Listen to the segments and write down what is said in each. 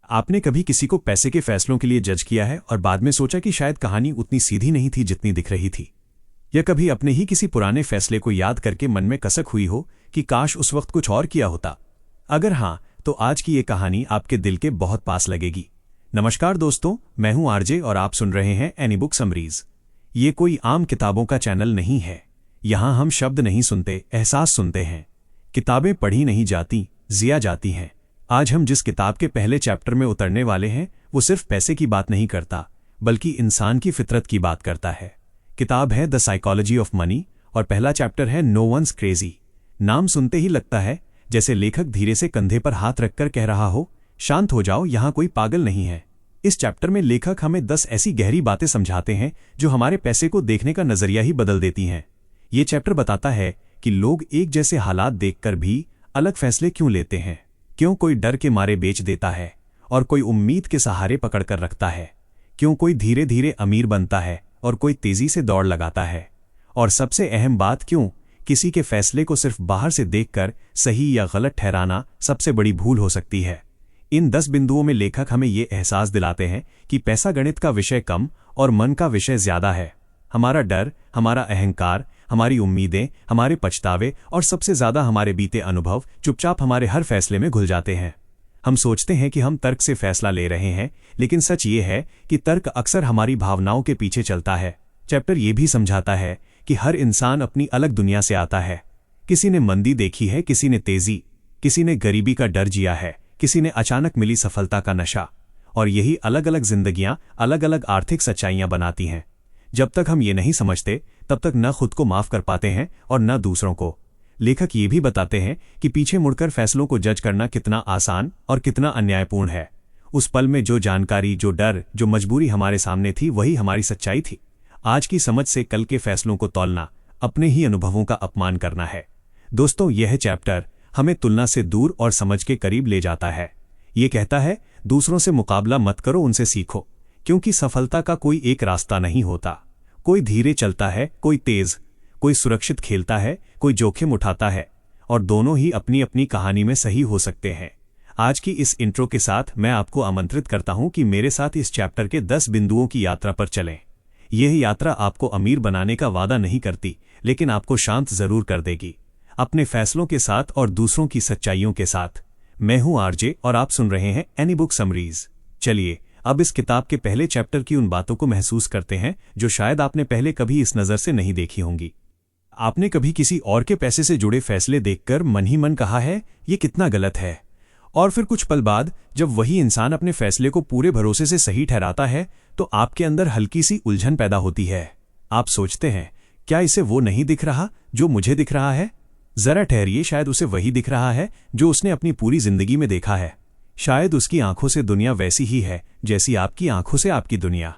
आपने कभी किसी को पैसे के फैसलों के लिए जज किया है और बाद में सोचा कि शायद कहानी उतनी सीधी नहीं थी जितनी दिख रही थी? या कभी अपने ही किसी पुराने फैसले को याद करके मन में कसक हुई हो कि काश उस वक्त कुछ और किया होता? अगर हाँ, तो आज की ये कहानी आपके दिल के बहुत पास लगेगी। नमस्कार दोस्तों, मैं हूं आरजे और आप सुन रहे हैं एनी बुक समरीज। ये कोई आम किताबों का चैनल नहीं है। यहां हम शब्द नहीं सुनते, एहसास सुनते हैं। किताबें पढ़ी नहीं जाती, जिया जाती हैं। आज हम जिस किताब के पहले चैप्टर में उतरने वाले हैं वो सिर्फ पैसे की बात नहीं करता, बल्कि इंसान की फितरत की बात करता है। किताब है द साइकोलॉजी ऑफ मनी और पहला चैप्टर है नो वंस क्रेजी। नाम सुनते ही लगता है जैसे लेखक धीरे से कंधे पर हाथ रखकर कह रहा हो, शांत हो जाओ, यहां कोई पागल नहीं है। इस चैप्टर में लेखक हमें 10 ऐसी गहरी बातें समझाते हैं जो हमारे पैसे को देखने का नजरिया ही बदल देती हैं। ये चैप्टर बताता है कि लोग एक जैसे हालात देखकर भी अलग फैसले क्यों लेते हैं। क्यों कोई डर के मारे बेच देता है और कोई उम्मीद के सहारे पकड़कर रखता है। क्यों कोई धीरे धीरे अमीर बनता है और कोई तेजी से दौड़ लगाता है। और सबसे अहम बात, क्यों किसी के फैसले को सिर्फ बाहर से देखकर सही या गलत ठहराना सबसे बड़ी भूल हो सकती है। इन 10 बिंदुओं में लेखक हमें ये एहसास दिलाते हैं कि पैसा गणित का विषय कम और मन का विषय ज्यादा है। हमारा डर, हमारा अहंकार, हमारी उम्मीदें, हमारे पछतावे और सबसे ज्यादा हमारे बीते अनुभव चुपचाप हमारे हर फैसले में घुल जाते हैं। हम सोचते हैं कि हम तर्क से फैसला ले रहे हैं, लेकिन सच ये है कि तर्क अक्सर हमारी भावनाओं के पीछे चलता है। चैप्टर ये भी समझाता है कि हर इंसान अपनी अलग दुनिया से आता है। किसी ने मंदी देखी है, किसी ने तेजी, किसी ने गरीबी का डर जिया है, किसी ने अचानक मिली सफलता का नशा। और यही अलग अलग जिंदगियां अलग अलग आर्थिक सच्चाइयां बनाती हैं। जब तक हम ये नहीं समझते तब तक न खुद को माफ कर पाते हैं और न दूसरों को। लेखक ये भी बताते हैं कि पीछे मुड़कर फैसलों को जज करना कितना आसान और कितना अन्यायपूर्ण है। उस पल में जो जानकारी, जो डर, जो मजबूरी हमारे सामने थी, वही हमारी सच्चाई थी। आज की समझ से कल के फैसलों को तौलना अपने ही अनुभवों का अपमान करना है। दोस्तों, यह चैप्टर हमें तुलना से दूर और समझ के करीब ले जाता है। ये कहता है, दूसरों से मुकाबला मत करो, उनसे सीखो, क्योंकि सफलता का कोई एक रास्ता नहीं होता। कोई धीरे चलता है, कोई तेज, कोई सुरक्षित खेलता है, कोई जोखिम उठाता है, और दोनों ही अपनी अपनी कहानी में सही हो सकते हैं। आज की इस इंट्रो के साथ मैं आपको आमंत्रित करता हूं कि मेरे साथ इस चैप्टर के 10 बिंदुओं की यात्रा पर चलें। यह यात्रा आपको अमीर बनाने का वादा नहीं करती, लेकिन आपको शांत जरूर कर देगी, अपने फैसलों के साथ और दूसरों की सच्चाइयों के साथ। मैं हूं आरजे और आप सुन रहे हैं एनी बुक समरीज। चलिए अब इस किताब के पहले चैप्टर की उन बातों को महसूस करते हैं जो शायद आपने पहले कभी इस नज़र से नहीं देखी होंगी। आपने कभी किसी और के पैसे से जुड़े फैसले देखकर मन ही मन कहा है, ये कितना गलत है? और फिर कुछ पल बाद जब वही इंसान अपने फैसले को पूरे भरोसे से सही ठहराता है तो आपके अंदर हल्की सी उलझन पैदा होती है। आप सोचते हैं, क्या इसे वो नहीं दिख रहा जो मुझे दिख रहा है? जरा ठहरिए, शायद उसे वही दिख रहा है जो उसने अपनी पूरी जिंदगी में देखा है। शायद उसकी आंखों से दुनिया वैसी ही है जैसी आपकी आंखों से आपकी दुनिया।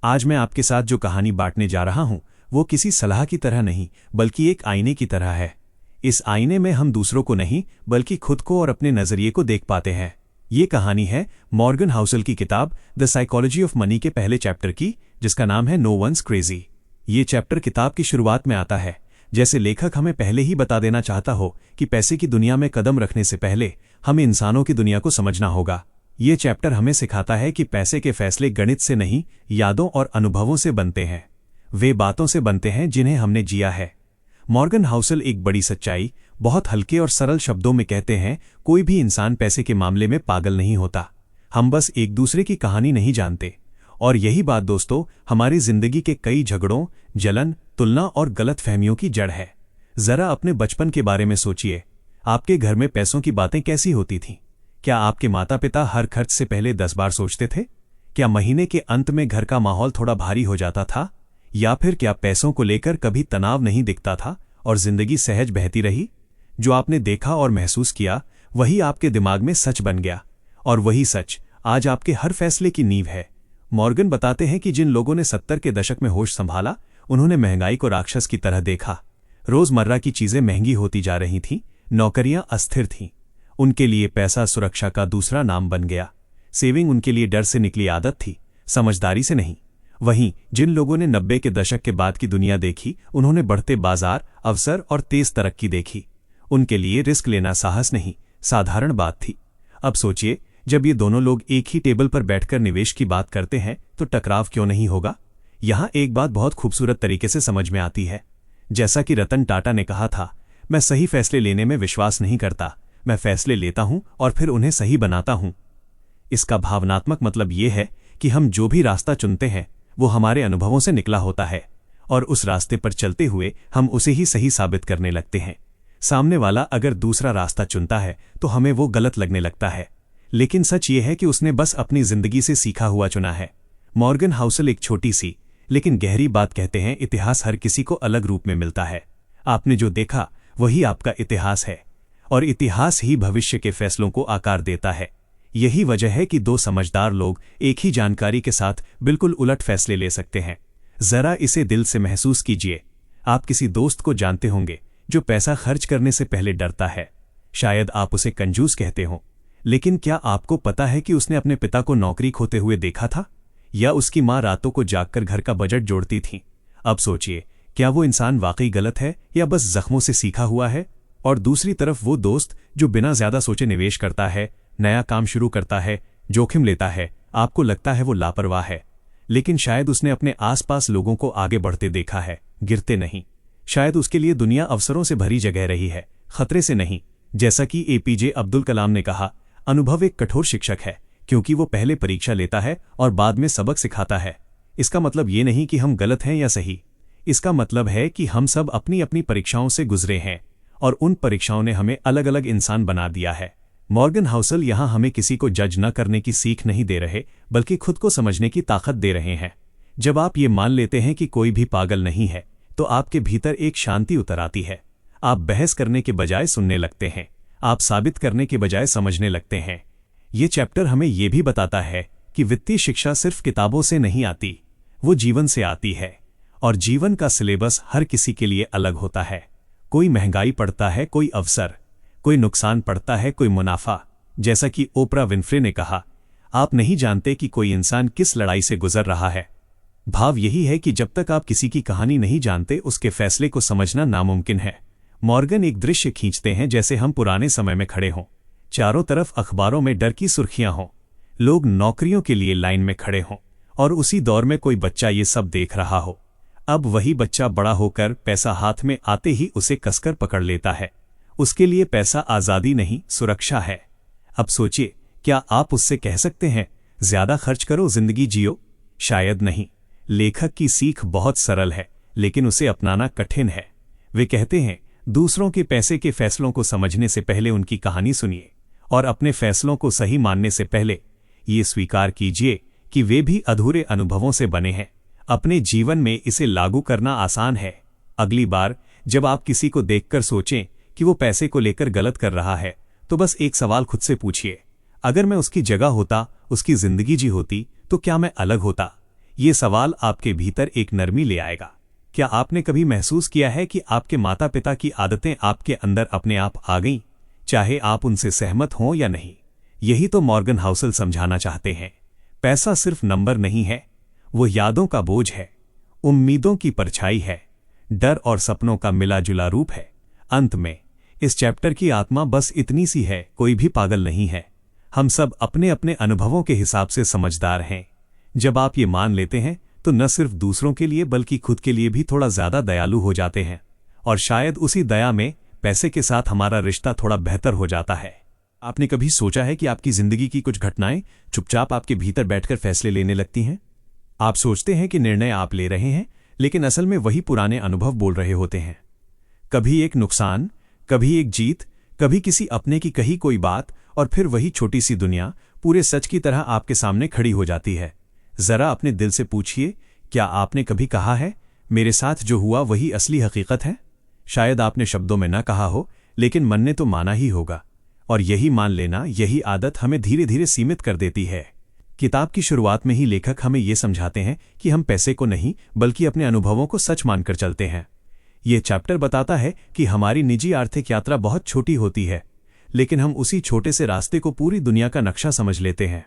आज मैं आपके साथ जो कहानी बांटने जा रहा हूं वो किसी सलाह की तरह नहीं, बल्कि एक आईने की तरह है। इस आईने में हम दूसरों को नहीं, बल्कि खुद को और अपने नजरिए को देख पाते हैं। ये कहानी है मॉर्गन हाउसल की किताब द साइकोलॉजी ऑफ मनी के पहले चैप्टर की, जिसका नाम है नो वंस क्रेजी। ये चैप्टर किताब की शुरुआत में आता है, जैसे लेखक हमें पहले ही बता देना चाहता हो कि पैसे की दुनिया में कदम रखने से पहले हमें इंसानों की दुनिया को समझना होगा। ये चैप्टर हमें सिखाता है कि पैसे के फैसले गणित से नहीं, यादों और अनुभवों से बनते हैं। वे बातों से बनते हैं जिन्हें हमने जिया है। मॉर्गन हाउसल एक बड़ी सच्चाई बहुत हल्के और सरल शब्दों में कहते हैं, कोई भी इंसान पैसे के मामले में पागल नहीं होता। हम बस एक दूसरे की कहानी नहीं जानते। और यही बात दोस्तों हमारी जिंदगी के कई झगड़ों, जलन, तुलना और गलतफहमियों की जड़ है। जरा अपने बचपन के बारे में सोचिए। आपके घर में पैसों की बातें कैसी होती थीं? क्या आपके माता पिता हर खर्च से पहले 10 बार सोचते थे? क्या महीने के अंत में घर का माहौल थोड़ा भारी हो जाता था? या फिर क्या पैसों को लेकर कभी तनाव नहीं दिखता था और जिंदगी सहज बहती रही? जो आपने देखा और महसूस किया वही आपके दिमाग में सच बन गया, और वही सच आज आपके हर फैसले की नींव है। मॉर्गन बताते हैं कि जिन लोगों ने 70 के दशक में होश संभाला, उन्होंने महंगाई को राक्षस की तरह देखा। रोजमर्रा की चीजें महंगी होती जा रही थीं, नौकरियां अस्थिर थीं। उनके लिए पैसा सुरक्षा का दूसरा नाम बन गया। सेविंग उनके लिए डर से निकली आदत थी, समझदारी से नहीं। वहीं जिन लोगों ने 90 के दशक के बाद की दुनिया देखी, उन्होंने बढ़ते बाजार, अवसर और तेज तरक्की देखी। उनके लिए रिस्क लेना साहस नहीं, साधारण बात थी। अब सोचिए, जब ये दोनों लोग एक ही टेबल पर बैठकर निवेश की बात करते हैं तो टकराव क्यों नहीं होगा? यहाँ एक बात बहुत खूबसूरत तरीके से समझ में आती है। जैसा कि रतन टाटा ने कहा था, मैं सही फैसले लेने में विश्वास नहीं करता, मैं फैसले लेता हूं और फिर उन्हें सही बनाता हूं। इसका भावनात्मक मतलब ये है कि हम जो भी रास्ता चुनते हैं वो हमारे अनुभवों से निकला होता है और उस रास्ते पर चलते हुए हम उसे ही सही साबित करने लगते हैं। सामने वाला अगर दूसरा रास्ता चुनता है तो हमें वो गलत लगने लगता है, लेकिन सच ये है कि उसने बस अपनी जिंदगी से सीखा हुआ चुना है। मॉर्गन हाउसल एक छोटी सी लेकिन गहरी बात कहते हैं, इतिहास हर किसी को अलग रूप में मिलता है। आपने जो देखा वही आपका इतिहास है और इतिहास ही भविष्य के फैसलों को आकार देता है। यही वजह है कि दो समझदार लोग एक ही जानकारी के साथ बिल्कुल उलट फैसले ले सकते हैं। जरा इसे दिल से महसूस कीजिए। आप किसी दोस्त को जानते होंगे जो पैसा खर्च करने से पहले डरता है। शायद आप उसे कंजूस कहते हो, लेकिन क्या आपको पता है कि उसने अपने पिता को नौकरी खोते हुए देखा था या उसकी माँ रातों को जागकर घर का बजट जोड़ती थी? अब सोचिए, क्या वो इंसान वाकई गलत है या बस जख्मों से सीखा हुआ है? और दूसरी तरफ वो दोस्त जो बिना ज्यादा सोचे निवेश करता है, नया काम शुरू करता है, जोखिम लेता है। आपको लगता है वो लापरवाह है, लेकिन शायद उसने अपने आसपास लोगों को आगे बढ़ते देखा है, गिरते नहीं। शायद उसके लिए दुनिया अवसरों से भरी जगह रही है, खतरे से नहीं। जैसा कि एपीजे अब्दुल कलाम ने कहा, अनुभव एक कठोर शिक्षक है क्योंकि वो पहले परीक्षा लेता है और बाद में सबक सिखाता है। इसका मतलब ये नहीं कि हम गलत हैं या सही, इसका मतलब है कि हम सब अपनी अपनी परीक्षाओं से गुजरे हैं और उन परीक्षाओं ने हमें अलग अलग इंसान बना दिया है। मॉर्गन हाउसल यहाँ हमें किसी को जज न करने की सीख नहीं दे रहे, बल्कि खुद को समझने की ताकत दे रहे हैं। जब आप ये मान लेते हैं कि कोई भी पागल नहीं है तो आपके भीतर एक शांति उतर आती है। आप बहस करने के बजाय सुनने लगते हैं, आप साबित करने के बजाय समझने लगते हैं। ये चैप्टर हमें ये भी बताता है कि वित्तीय शिक्षा सिर्फ किताबों से नहीं आती, वो जीवन से आती है और जीवन का सिलेबस हर किसी के लिए अलग होता है। कोई महंगाई पढ़ता है, कोई अवसर, कोई नुकसान पढ़ता है, कोई मुनाफा। जैसा कि ओपरा विन्फ्रे ने कहा, आप नहीं जानते कि कोई इंसान किस लड़ाई से गुजर रहा है। भाव यही है कि जब तक आप किसी की कहानी नहीं जानते उसके फैसले को समझना नामुमकिन है। मॉर्गन एक दृश्य खींचते हैं जैसे हम पुराने समय में खड़े हों, चारों तरफ अखबारों में डर की सुर्खियां हों, लोग नौकरियों के लिए लाइन में खड़े हों और उसी दौर में कोई बच्चा ये सब देख रहा हो। अब वही बच्चा बड़ा होकर पैसा हाथ में आते ही उसे कसकर पकड़ लेता है। उसके लिए पैसा आज़ादी नहीं, सुरक्षा है। अब सोचिए, क्या आप उससे कह सकते हैं ज्यादा खर्च करो, जिंदगी जियो? शायद नहीं। लेखक की सीख बहुत सरल है, लेकिन उसे अपनाना कठिन है। वे कहते हैं, दूसरों के पैसे के फैसलों को समझने से पहले उनकी कहानी सुनिए और अपने फैसलों को सही मानने से पहले ये स्वीकार कीजिए कि वे भी अधूरे अनुभवों से बने हैं। अपने जीवन में इसे लागू करना आसान है। अगली बार जब आप किसी को देखकर सोचें कि वो पैसे को लेकर गलत कर रहा है, तो बस एक सवाल खुद से पूछिए, अगर मैं उसकी जगह होता, उसकी जिंदगी जी होती, तो क्या मैं अलग होता? ये सवाल आपके भीतर एक नरमी ले आएगा। क्या आपने कभी महसूस किया है कि आपके माता पिता की आदतें आपके अंदर अपने आप आ गईं, चाहे आप उनसे सहमत हों या नहीं? यही तो मॉर्गन हाउसल समझाना चाहते हैं। पैसा सिर्फ नंबर नहीं है, वो यादों का बोझ है, उम्मीदों की परछाई है, डर और सपनों का मिला जुला रूप है। अंत में इस चैप्टर की आत्मा बस इतनी सी है, कोई भी पागल नहीं है। हम सब अपने अपने अनुभवों के हिसाब से समझदार हैं। जब आप ये मान लेते हैं तो न सिर्फ दूसरों के लिए बल्कि खुद के लिए भी थोड़ा ज्यादा दयालु हो जाते हैं और शायद उसी दया में पैसे के साथ हमारा रिश्ता थोड़ा बेहतर हो जाता है। आपने कभी सोचा है कि आपकी जिंदगी की कुछ घटनाएं चुपचाप आपके भीतर बैठकर फैसले लेने लगती हैं? आप सोचते हैं कि निर्णय आप ले रहे हैं, लेकिन असल में वही पुराने अनुभव बोल रहे होते हैं। कभी एक नुकसान, कभी एक जीत, कभी किसी अपने की कही कोई बात, और फिर वही छोटी सी दुनिया पूरे सच की तरह आपके सामने खड़ी हो जाती है। जरा अपने दिल से पूछिए, क्या आपने कभी कहा है, मेरे साथ जो हुआ वही असली हकीकत है? शायद आपने शब्दों में न कहा हो, लेकिन मन ने तो माना ही होगा। और यही मान लेना, यही आदत हमें धीरे धीरे सीमित कर देती है। किताब की शुरुआत में ही लेखक हमें ये समझाते हैं कि हम पैसे को नहीं बल्कि अपने अनुभवों को सच मानकर चलते हैं। ये चैप्टर बताता है कि हमारी निजी आर्थिक यात्रा बहुत छोटी होती है, लेकिन हम उसी छोटे से रास्ते को पूरी दुनिया का नक्शा समझ लेते हैं।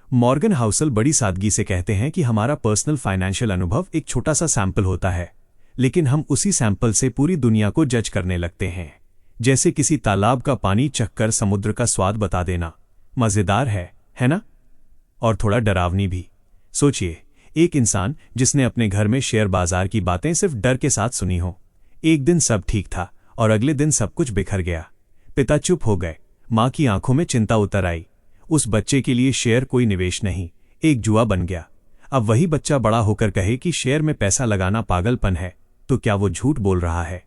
मॉर्गन हाउसल बड़ी सादगी से कहते हैं कि हमारा पर्सनल फाइनेंशियल अनुभव एक छोटा सा सैंपल होता है, लेकिन हम उसी सैंपल से पूरी दुनिया को जज करने लगते हैं। जैसे किसी तालाब का पानी चखकर समुद्र का स्वाद बता देना। मज़ेदार है ना? और थोड़ा डरावनी भी। सोचिए, एक इंसान जिसने अपने घर में शेयर बाजार की बातें सिर्फ डर के साथ सुनी हो। एक दिन सब ठीक था और अगले दिन सब कुछ बिखर गया। पिता चुप हो गए, माँ की आंखों में चिंता उतर आई। उस बच्चे के लिए शेयर कोई निवेश नहीं, एक जुआ बन गया। अब वही बच्चा बड़ा होकर कहे कि शेयर में पैसा लगाना पागलपन है, तो क्या वो झूठ बोल रहा है?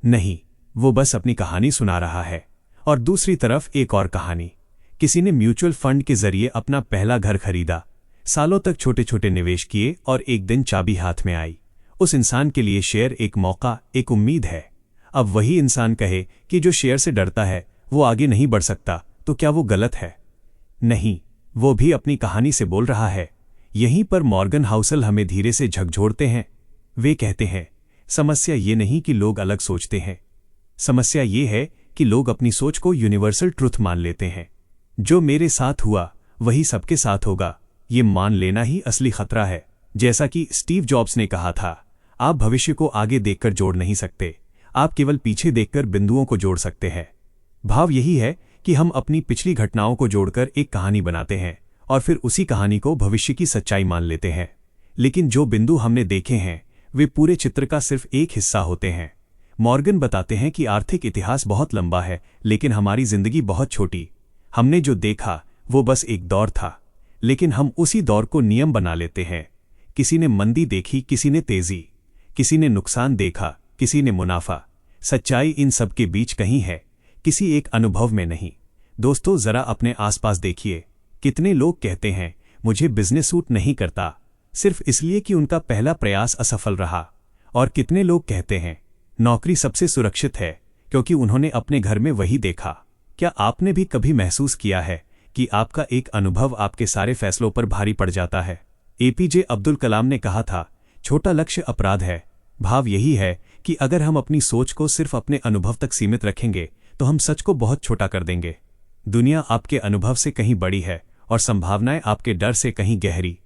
नहीं, वो बस अपनी कहानी सुना रहा है। और दूसरी तरफ एक और कहानी। किसी ने म्यूचुअल फंड के जरिए अपना पहला घर खरीदा, सालों तक छोटे छोटे निवेश किए और एक दिन चाबी हाथ में आई। उस इंसान के लिए शेयर एक मौका, एक उम्मीद है। अब वही इंसान कहे कि जो शेयर से डरता है वो आगे नहीं बढ़ सकता, तो क्या वो गलत है? नहीं, वो भी अपनी कहानी से बोल रहा है। यहीं पर मॉर्गन हाउसल हमें धीरे से झकझोरते हैं। वे कहते हैं, समस्या ये नहीं कि लोग अलग सोचते हैं, समस्या ये है कि लोग अपनी सोच को यूनिवर्सल ट्रुथ मान लेते हैं। जो मेरे साथ हुआ वही सबके साथ होगा, ये मान लेना ही असली खतरा है। जैसा कि स्टीव जॉब्स ने कहा था, आप भविष्य को आगे देखकर जोड़ नहीं सकते, आप केवल पीछे देखकर बिंदुओं को जोड़ सकते हैं। भाव यही है कि हम अपनी पिछली घटनाओं को जोड़कर एक कहानी बनाते हैं और फिर उसी कहानी को भविष्य की सच्चाई मान लेते हैं। लेकिन जो बिंदु हमने देखे हैं वे पूरे चित्र का सिर्फ एक हिस्सा होते हैं। मॉर्गन बताते हैं कि आर्थिक इतिहास बहुत लंबा है, लेकिन हमारी जिंदगी बहुत छोटी। हमने जो देखा वो बस एक दौर था, लेकिन हम उसी दौर को नियम बना लेते हैं। किसी ने मंदी देखी, किसी ने तेजी, किसी ने नुकसान देखा, किसी ने मुनाफा। सच्चाई इन सब के बीच कहीं है, किसी एक अनुभव में नहीं। दोस्तों, जरा अपने आसपास देखिए, कितने लोग कहते हैं मुझे बिजनेस सूट नहीं करता, सिर्फ इसलिए कि उनका पहला प्रयास असफल रहा। और कितने लोग कहते हैं नौकरी सबसे सुरक्षित है, क्योंकि उन्होंने अपने घर में वही देखा। क्या आपने भी कभी महसूस किया है कि आपका एक अनुभव आपके सारे फैसलों पर भारी पड़ जाता है? एपीजे अब्दुल कलाम ने कहा था, छोटा लक्ष्य अपराध है। भाव यही है कि अगर हम अपनी सोच को सिर्फ अपने अनुभव तक सीमित रखेंगे तो हम सच को बहुत छोटा कर देंगे। दुनिया आपके अनुभव से कहीं बड़ी है और संभावनाएं आपके डर से कहीं गहरी।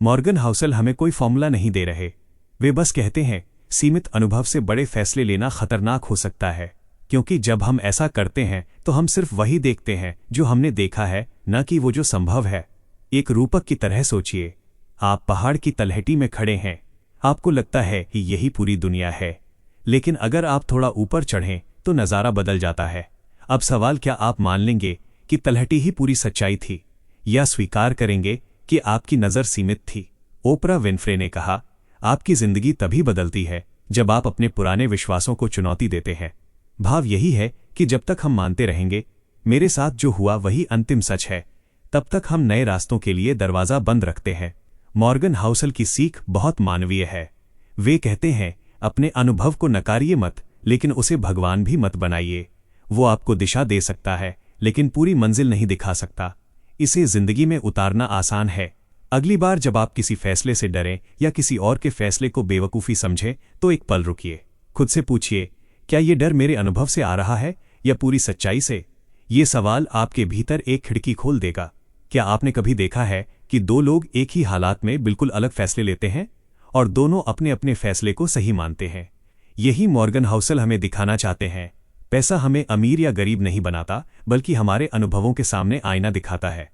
मॉर्गन हाउसल हमें कोई फॉर्मूला नहीं दे रहे, वे बस कहते हैं सीमित अनुभव से बड़े फैसले लेना खतरनाक हो सकता है, क्योंकि जब हम ऐसा करते हैं तो हम सिर्फ वही देखते हैं जो हमने देखा है, न कि वो जो संभव है। एक रूपक की तरह सोचिए, आप पहाड़ की तलहटी में खड़े हैं, आपको लगता है कि यही पूरी दुनिया है, लेकिन अगर आप थोड़ा ऊपर चढ़ें तो नज़ारा बदल जाता है। अब सवाल, क्या आप मान लेंगे कि तलहटी ही पूरी सच्चाई थी, या स्वीकार करेंगे कि आपकी नज़र सीमित थी? ओपरा विन्फ्रे ने कहा, आपकी जिंदगी तभी बदलती है जब आप अपने पुराने विश्वासों को चुनौती देते हैं। भाव यही है कि जब तक हम मानते रहेंगे मेरे साथ जो हुआ वही अंतिम सच है, तब तक हम नए रास्तों के लिए दरवाज़ा बंद रखते हैं। मॉर्गन हाउसल की सीख बहुत मानवीय है। वे कहते हैं, अपने अनुभव को नकारिए मत, लेकिन उसे भगवान भी मत बनाइए। वो आपको दिशा दे सकता है, लेकिन पूरी मंजिल नहीं दिखा सकता। इसे जिंदगी में उतारना आसान है। अगली बार जब आप किसी फैसले से डरें या किसी और के फैसले को बेवकूफ़ी समझें, तो एक पल रुकिए, खुद से पूछिए, क्या ये डर मेरे अनुभव से आ रहा है या पूरी सच्चाई से? ये सवाल आपके भीतर एक खिड़की खोल देगा। क्या आपने कभी देखा है कि दो लोग एक ही हालात में बिल्कुल अलग फैसले लेते हैं और दोनों अपने अपने फैसले को सही मानते हैं? यही मॉर्गन हाउसल हमें दिखाना चाहते हैं। पैसा हमें अमीर या गरीब नहीं बनाता, बल्कि हमारे अनुभवों के सामने आईना दिखाता है।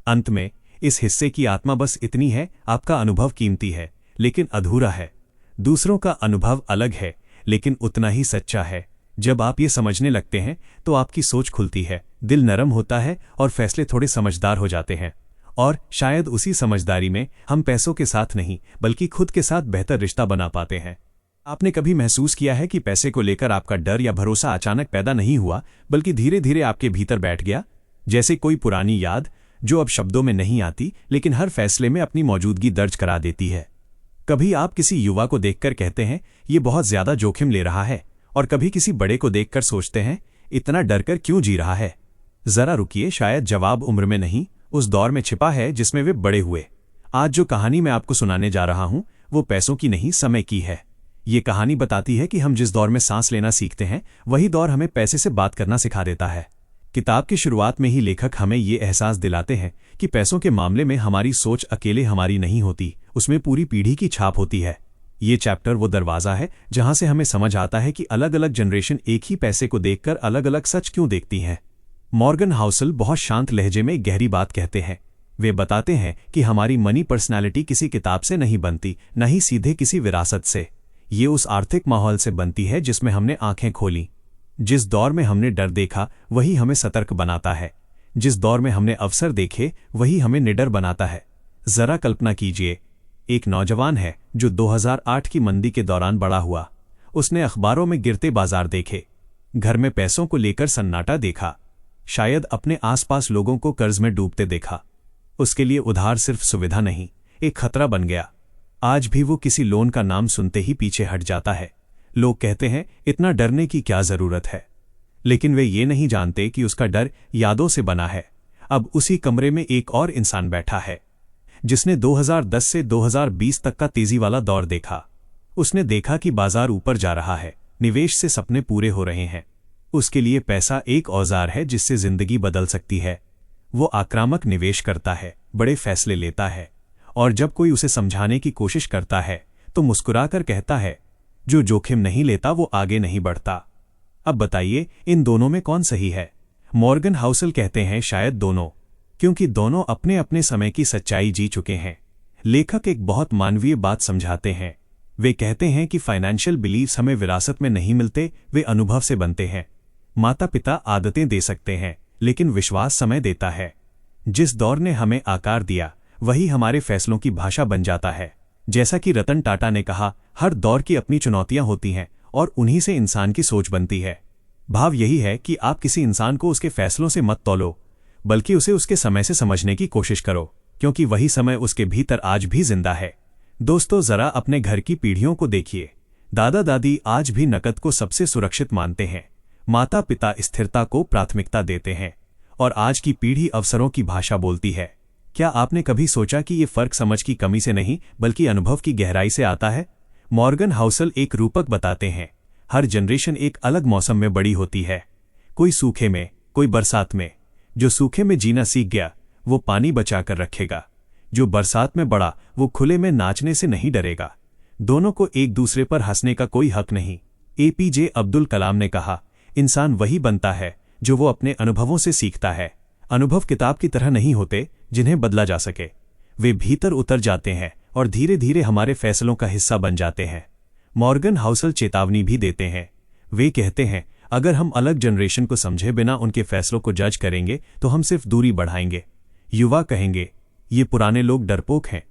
अंत में इस हिस्से की आत्मा बस इतनी है, आपका अनुभव कीमती है लेकिन अधूरा है। दूसरों का अनुभव अलग है लेकिन उतना ही सच्चा है। जब आप ये समझने लगते हैं तो आपकी सोच खुलती है, दिल नरम होता है और फैसले थोड़े समझदार हो जाते हैं। और शायद उसी समझदारी में हम पैसों के साथ नहीं बल्कि खुद के साथ बेहतर रिश्ता बना पाते हैं। आपने कभी महसूस किया है कि पैसे को लेकर आपका डर या भरोसा अचानक पैदा नहीं हुआ, बल्कि धीरे धीरे आपके भीतर बैठ गया, जैसे कोई पुरानी याद जो अब शब्दों में नहीं आती लेकिन हर फैसले में अपनी मौजूदगी दर्ज करा देती है? कभी आप किसी युवा को देखकर कहते हैं ये बहुत ज्यादा जोखिम ले रहा है, और कभी किसी बड़े को देखकर सोचते हैं इतना डरकर क्यों जी रहा है? जरा रुकिए, शायद जवाब उम्र में नहीं उस दौर में छिपा है जिसमें वे बड़े हुए। आज जो कहानी मैं आपको सुनाने जा रहा हूं वो पैसों की नहीं, समय की है। ये कहानी बताती है कि हम जिस दौर में सांस लेना सीखते हैं वही दौर हमें पैसे से बात करना सिखा देता है। किताब की शुरुआत में ही लेखक हमें ये एहसास दिलाते हैं कि पैसों के मामले में हमारी सोच अकेले हमारी नहीं होती, उसमें पूरी पीढ़ी की छाप होती है। ये चैप्टर वो दरवाज़ा है जहां से हमें समझ आता है कि अलग अलग जनरेशन एक ही पैसे को देखकर अलग अलग सच क्यों देखती हैं। मॉर्गन हाउसल बहुत शांत लहजे में गहरी बात कहते हैं। वे बताते हैं कि हमारी मनी पर्सनालिटी किसी किताब से नहीं बनती, न ही सीधे किसी विरासत से। ये उस आर्थिक माहौल से बनती है जिसमें हमने आंखें खोली। जिस दौर में हमने डर देखा वही हमें सतर्क बनाता है। जिस दौर में हमने अवसर देखे वही हमें निडर बनाता है। जरा कल्पना कीजिए, एक नौजवान है जो 2008 की मंदी के दौरान बड़ा हुआ। उसने अखबारों में गिरते बाजार देखे, घर में पैसों को लेकर सन्नाटा देखा, शायद अपने आसपास लोगों को कर्ज में डूबते देखा। उसके लिए उधार सिर्फ सुविधा नहीं, एक खतरा बन गया। आज भी वो किसी लोन का नाम सुनते ही पीछे हट जाता है। लोग कहते हैं इतना डरने की क्या जरूरत है, लेकिन वे ये नहीं जानते कि उसका डर यादों से बना है। अब उसी कमरे में एक और इंसान बैठा है जिसने 2010 से 2020 तक का तेजी वाला दौर देखा। उसने देखा कि बाजार ऊपर जा रहा है, निवेश से सपने पूरे हो रहे हैं। उसके लिए पैसा एक औजार है जिससे जिंदगी बदल सकती है। वो आक्रामक निवेश करता है, बड़े फैसले लेता है, और जब कोई उसे समझाने की कोशिश करता है तो मुस्कुराकर कहता है, जो जोखिम नहीं लेता वो आगे नहीं बढ़ता। अब बताइए, इन दोनों में कौन सही है? मॉर्गन हाउसल कहते हैं शायद दोनों, क्योंकि दोनों अपने अपने समय की सच्चाई जी चुके हैं। लेखक एक बहुत मानवीय बात समझाते हैं। वे कहते हैं कि फाइनेंशियल बिलीव्स हमें विरासत में नहीं मिलते, वे अनुभव से बनते हैं। माता पिता आदतें दे सकते हैं, लेकिन विश्वास समय देता है। जिस दौर ने हमें आकार दिया वही हमारे फैसलों की भाषा बन जाता है। जैसा कि रतन टाटा ने कहा, हर दौर की अपनी चुनौतियां होती हैं और उन्हीं से इंसान की सोच बनती है। भाव यही है कि आप किसी इंसान को उसके फैसलों से मत तौलो, बल्कि उसे उसके समय से समझने की कोशिश करो, क्योंकि वही समय उसके भीतर आज भी जिंदा है। दोस्तों, जरा अपने घर की पीढ़ियों को देखिए। दादा दादी आज भी नकद को सबसे सुरक्षित मानते हैं, माता पिता स्थिरता को प्राथमिकता देते हैं, और आज की पीढ़ी अवसरों की भाषा बोलती है। क्या आपने कभी सोचा कि ये फर्क समझ की कमी से नहीं बल्कि अनुभव की गहराई से आता है? मॉर्गन हाउसल एक रूपक बताते हैं, हर जनरेशन एक अलग मौसम में बड़ी होती है। कोई सूखे में, कोई बरसात में। जो सूखे में जीना सीख गया वो पानी बचाकर रखेगा, जो बरसात में बड़ा वो खुले में नाचने से नहीं डरेगा। दोनों को एक दूसरे पर हंसने का कोई हक नहीं। APJ अब्दुल कलाम ने कहा, इंसान वही बनता है जो वो अपने अनुभवों से सीखता है। अनुभव किताब की तरह नहीं होते जिन्हें बदला जा सके, वे भीतर उतर जाते हैं और धीरे धीरे हमारे फैसलों का हिस्सा बन जाते हैं। मॉर्गन हाउसल चेतावनी भी देते हैं। वे कहते हैं, अगर हम अलग जनरेशन को समझे बिना उनके फैसलों को जज करेंगे तो हम सिर्फ दूरी बढ़ाएंगे। युवा कहेंगे, ये पुराने लोग डरपोक हैं।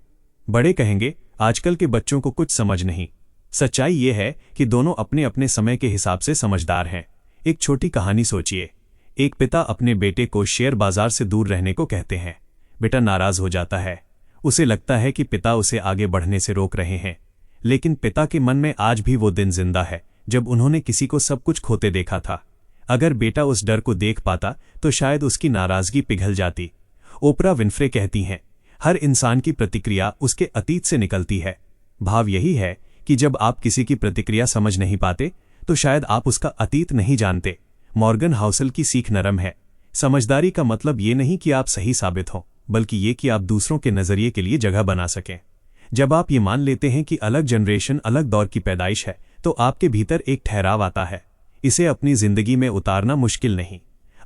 बड़े कहेंगे, आजकल के बच्चों को कुछ समझ नहीं। सच्चाई ये है कि दोनों अपने अपने समय के हिसाब से समझदार हैं। एक छोटी कहानी सोचिए। एक पिता अपने बेटे को शेयर बाजार से दूर रहने को कहते हैं। बेटा नाराज हो जाता है। उसे लगता है कि पिता उसे आगे बढ़ने से रोक रहे हैं, लेकिन पिता के मन में आज भी वो दिन जिंदा है जब उन्होंने किसी को सब कुछ खोते देखा था। अगर बेटा उस डर को देख पाता तो शायद उसकी नाराजगी पिघल जाती। ओपरा विन्फ्रे कहती हैं, हर इंसान की प्रतिक्रिया उसके अतीत से निकलती है। भाव यही है कि जब आप किसी की प्रतिक्रिया समझ नहीं पाते तो शायद आप उसका अतीत नहीं जानते। मॉर्गन हाउसल की सीख नरम है। समझदारी का मतलब ये नहीं कि आप सही साबित हों, बल्कि ये कि आप दूसरों के नजरिए के लिए जगह बना सकें। जब आप ये मान लेते हैं कि अलग जनरेशन अलग दौर की पैदाइश है तो आपके भीतर एक ठहराव आता है। इसे अपनी जिंदगी में उतारना मुश्किल नहीं।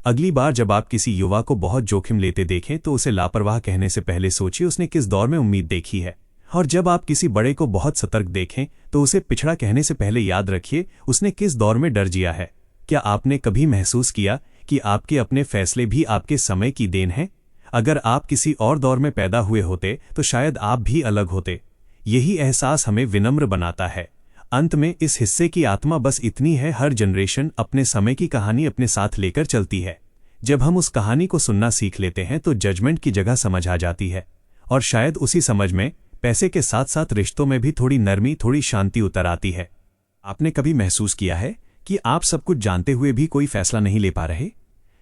अगली बार जब आप किसी युवा को बहुत जोखिम लेते देखें तो उसे लापरवाह कहने से पहले सोचिए उसने किस दौर में उम्मीद देखी है। और जब आप किसी बड़े को बहुत सतर्क देखें तो उसे पिछड़ा कहने से पहले याद रखिए उसने किस दौर में डर जिया है। क्या आपने कभी महसूस किया कि आपके अपने फैसले भी आपके समय की देन हैं? अगर आप किसी और दौर में पैदा हुए होते तो शायद आप भी अलग होते। यही एहसास हमें विनम्र बनाता है। अंत में इस हिस्से की आत्मा बस इतनी है, हर जनरेशन अपने समय की कहानी अपने साथ लेकर चलती है। जब हम उस कहानी को सुनना सीख लेते हैं तो जजमेंट की जगह समझ आ जाती है, और शायद उसी समझ में पैसे के साथ साथ रिश्तों में भी थोड़ी नरमी, थोड़ी शांति उतर आती है। आपने कभी महसूस किया है कि आप सब कुछ जानते हुए भी कोई फैसला नहीं ले पा रहे?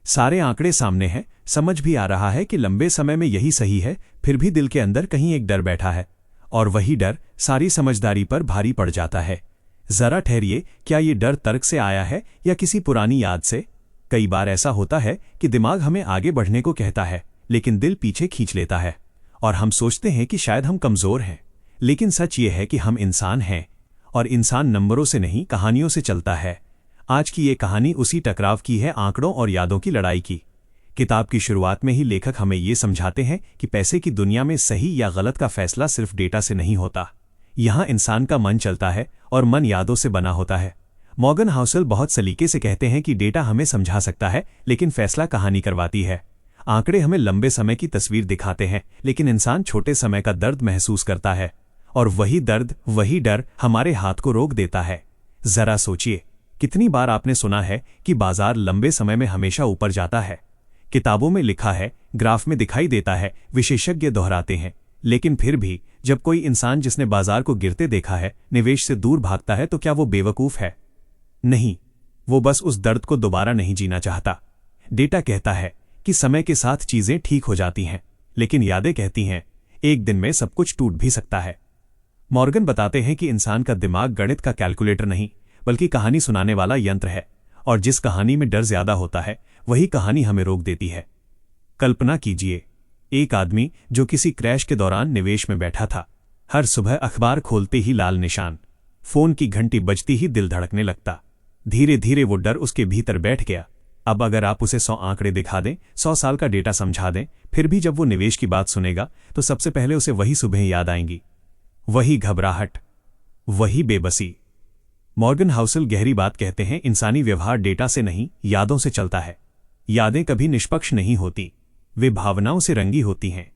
सारे आंकड़े सामने हैं, समझ भी आ रहा है कि लंबे समय में यही सही है, फिर भी दिल के अंदर कहीं एक डर बैठा है, और वही डर सारी समझदारी पर भारी पड़ जाता है। जरा ठहरिए, क्या ये डर तर्क से आया है या किसी पुरानी याद से? कई बार ऐसा होता है कि दिमाग हमें आगे बढ़ने को कहता है, लेकिन दिल पीछे खींच लेता है, और हम सोचते हैं कि शायद हम कमजोर हैं। लेकिन सच ये है कि हम इंसान हैं, और इंसान नंबरों से नहीं, कहानियों से चलता है। आज की ये कहानी उसी टकराव की है, आंकड़ों और यादों की लड़ाई की। किताब की शुरुआत में ही लेखक हमें ये समझाते हैं कि पैसे की दुनिया में सही या गलत का फैसला सिर्फ डेटा से नहीं होता। यहाँ इंसान का मन चलता है और मन यादों से बना होता है। मॉर्गन हाउसल बहुत सलीके से कहते हैं कि डेटा हमें समझा सकता है, लेकिन फैसला कहानी करवाती है। आंकड़े हमें लंबे समय की तस्वीर दिखाते हैं, लेकिन इंसान छोटे समय का दर्द महसूस करता है, और वही दर्द, वही डर हमारे हाथ को रोक देता है। जरा सोचिए, कितनी बार आपने सुना है कि बाजार लंबे समय में हमेशा ऊपर जाता है। किताबों में लिखा है, ग्राफ में दिखाई देता है, विशेषज्ञ दोहराते हैं, लेकिन फिर भी जब कोई इंसान जिसने बाजार को गिरते देखा है निवेश से दूर भागता है, तो क्या वो बेवकूफ है? नहीं, वो बस उस दर्द को दोबारा नहीं जीना चाहता। डेटा कहता है कि समय के साथ चीजें ठीक हो जाती हैं, लेकिन यादें कहती हैं एक दिन में सब कुछ टूट भी सकता है। मॉर्गन बताते हैं कि इंसान का दिमाग गणित का कैलकुलेटर नहीं, बल्कि कहानी सुनाने वाला यंत्र है, और जिस कहानी में डर ज्यादा होता है वही कहानी हमें रोक देती है। कल्पना कीजिए, एक आदमी जो किसी क्रैश के दौरान निवेश में बैठा था। हर सुबह अखबार खोलते ही लाल निशान, फोन की घंटी बजती ही दिल धड़कने लगता। धीरे धीरे वो डर उसके भीतर बैठ गया। अब अगर आप उसे 100 आंकड़े दिखा दें, 100 साल का डेटा समझा दें, फिर भी जब वो निवेश की बात सुनेगा तो सबसे पहले उसे वही सुबह याद आएंगी, वही घबराहट, वही बेबसी। मॉर्गन हाउसल गहरी बात कहते हैं, इंसानी व्यवहार डेटा से नहीं, यादों से चलता है। यादें कभी निष्पक्ष नहीं होती, वे भावनाओं से रंगी होती हैं।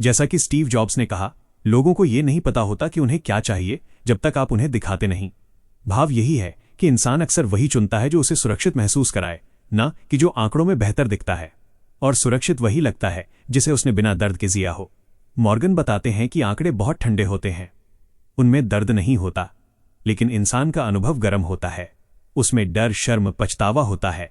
जैसा कि स्टीव जॉब्स ने कहा, लोगों को ये नहीं पता होता कि उन्हें क्या चाहिए जब तक आप उन्हें दिखाते नहीं। भाव यही है कि इंसान अक्सर वही चुनता है जो उसे सुरक्षित महसूस कराए, ना कि जो आंकड़ों में बेहतर दिखता है। और सुरक्षित वही लगता है जिसे उसने बिना दर्द के जिया हो। मॉर्गन बताते हैं कि आंकड़े बहुत ठंडे होते हैं, उनमें दर्द नहीं होता, लेकिन इंसान का अनुभव गर्म होता है। उसमें डर, शर्म, पछतावा होता है,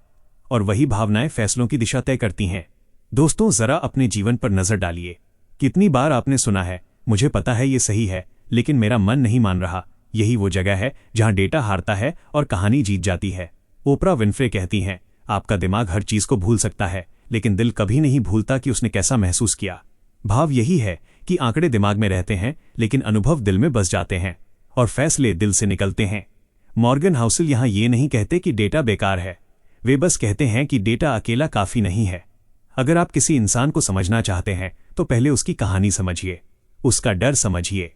और वही भावनाएं फैसलों की दिशा तय करती हैं। दोस्तों, जरा अपने जीवन पर नजर डालिए। कितनी बार आपने सुना है, मुझे पता है ये सही है, लेकिन मेरा मन नहीं मान रहा। यही वो जगह है जहां डेटा हारता है और कहानी जीत जाती है। ओपरा विन्फ्रे कहती हैं, आपका दिमाग हर चीज को भूल सकता है, लेकिन दिल कभी नहीं भूलता कि उसने कैसा महसूस किया। भाव यही है कि आंकड़े दिमाग में रहते हैं, लेकिन अनुभव दिल में बस जाते हैं, और फैसले दिल से निकलते हैं। मॉर्गन हाउसल यहां ये नहीं कहते कि डेटा बेकार है, वे बस कहते हैं कि डेटा अकेला काफी नहीं है। अगर आप किसी इंसान को समझना चाहते हैं तो पहले उसकी कहानी समझिए, उसका डर समझिए,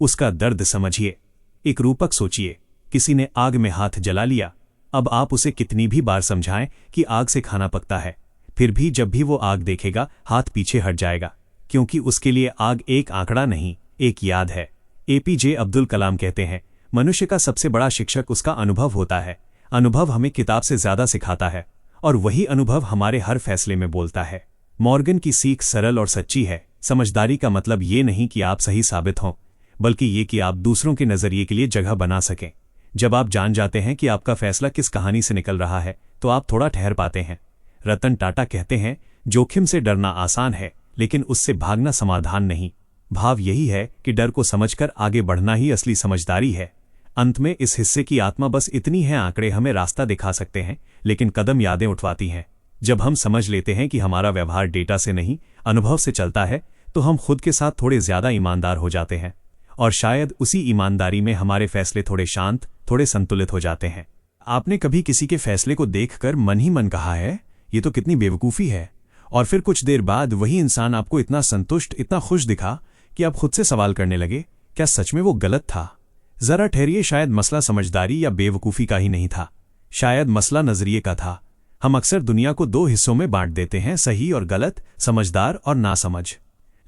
उसका दर्द समझिए। एक रूपक सोचिए, किसी ने आग में हाथ जला लिया। अब आप उसे कितनी भी बार समझाएं कि आग से खाना पकता है, फिर भी जब भी वो आग देखेगा हाथ पीछे हट जाएगा, क्योंकि उसके लिए आग एक आंकड़ा नहीं, एक याद है। एपीजे अब्दुल कलाम कहते हैं, मनुष्य का सबसे बड़ा शिक्षक उसका अनुभव होता है। अनुभव हमें किताब से ज्यादा सिखाता है, और वही अनुभव हमारे हर फैसले में बोलता है। मॉर्गन की सीख सरल और सच्ची है। समझदारी का मतलब ये नहीं कि आप सही साबित हों, बल्कि ये कि आप दूसरों के नजरिए के लिए जगह बना सकें। जब आप जान जाते हैं कि आपका फैसला किस कहानी से निकल रहा है, तो आप थोड़ा ठहर पाते हैं। रतन टाटा कहते हैं, जोखिम से डरना आसान है, लेकिन उससे भागना समाधान नहीं। भाव यही है कि डर को समझकर आगे बढ़ना ही असली समझदारी है। अंत में इस हिस्से की आत्मा बस इतनी है, आंकड़े हमें रास्ता दिखा सकते हैं, लेकिन कदम यादें उठवाती हैं। जब हम समझ लेते हैं कि हमारा व्यवहार डेटा से नहीं, अनुभव से चलता है, तो हम खुद के साथ थोड़े ज्यादा ईमानदार हो जाते हैं, और शायद उसी ईमानदारी में हमारे फैसले थोड़े शांत, थोड़े संतुलित हो जाते हैं। आपने कभी किसी के फैसले को देखकर मन ही मन कहा है, ये तो कितनी बेवकूफ़ी है, और फिर कुछ देर बाद वही इंसान आपको इतना संतुष्ट, इतना खुश दिखा कि आप खुद से सवाल करने लगे, क्या सच में वो गलत था? जरा ठहरिए, शायद मसला समझदारी या बेवकूफ़ी का ही नहीं था, शायद मसला नजरिए का था। हम अक्सर दुनिया को दो हिस्सों में बांट देते हैं, सही और गलत, समझदार और नासमझ।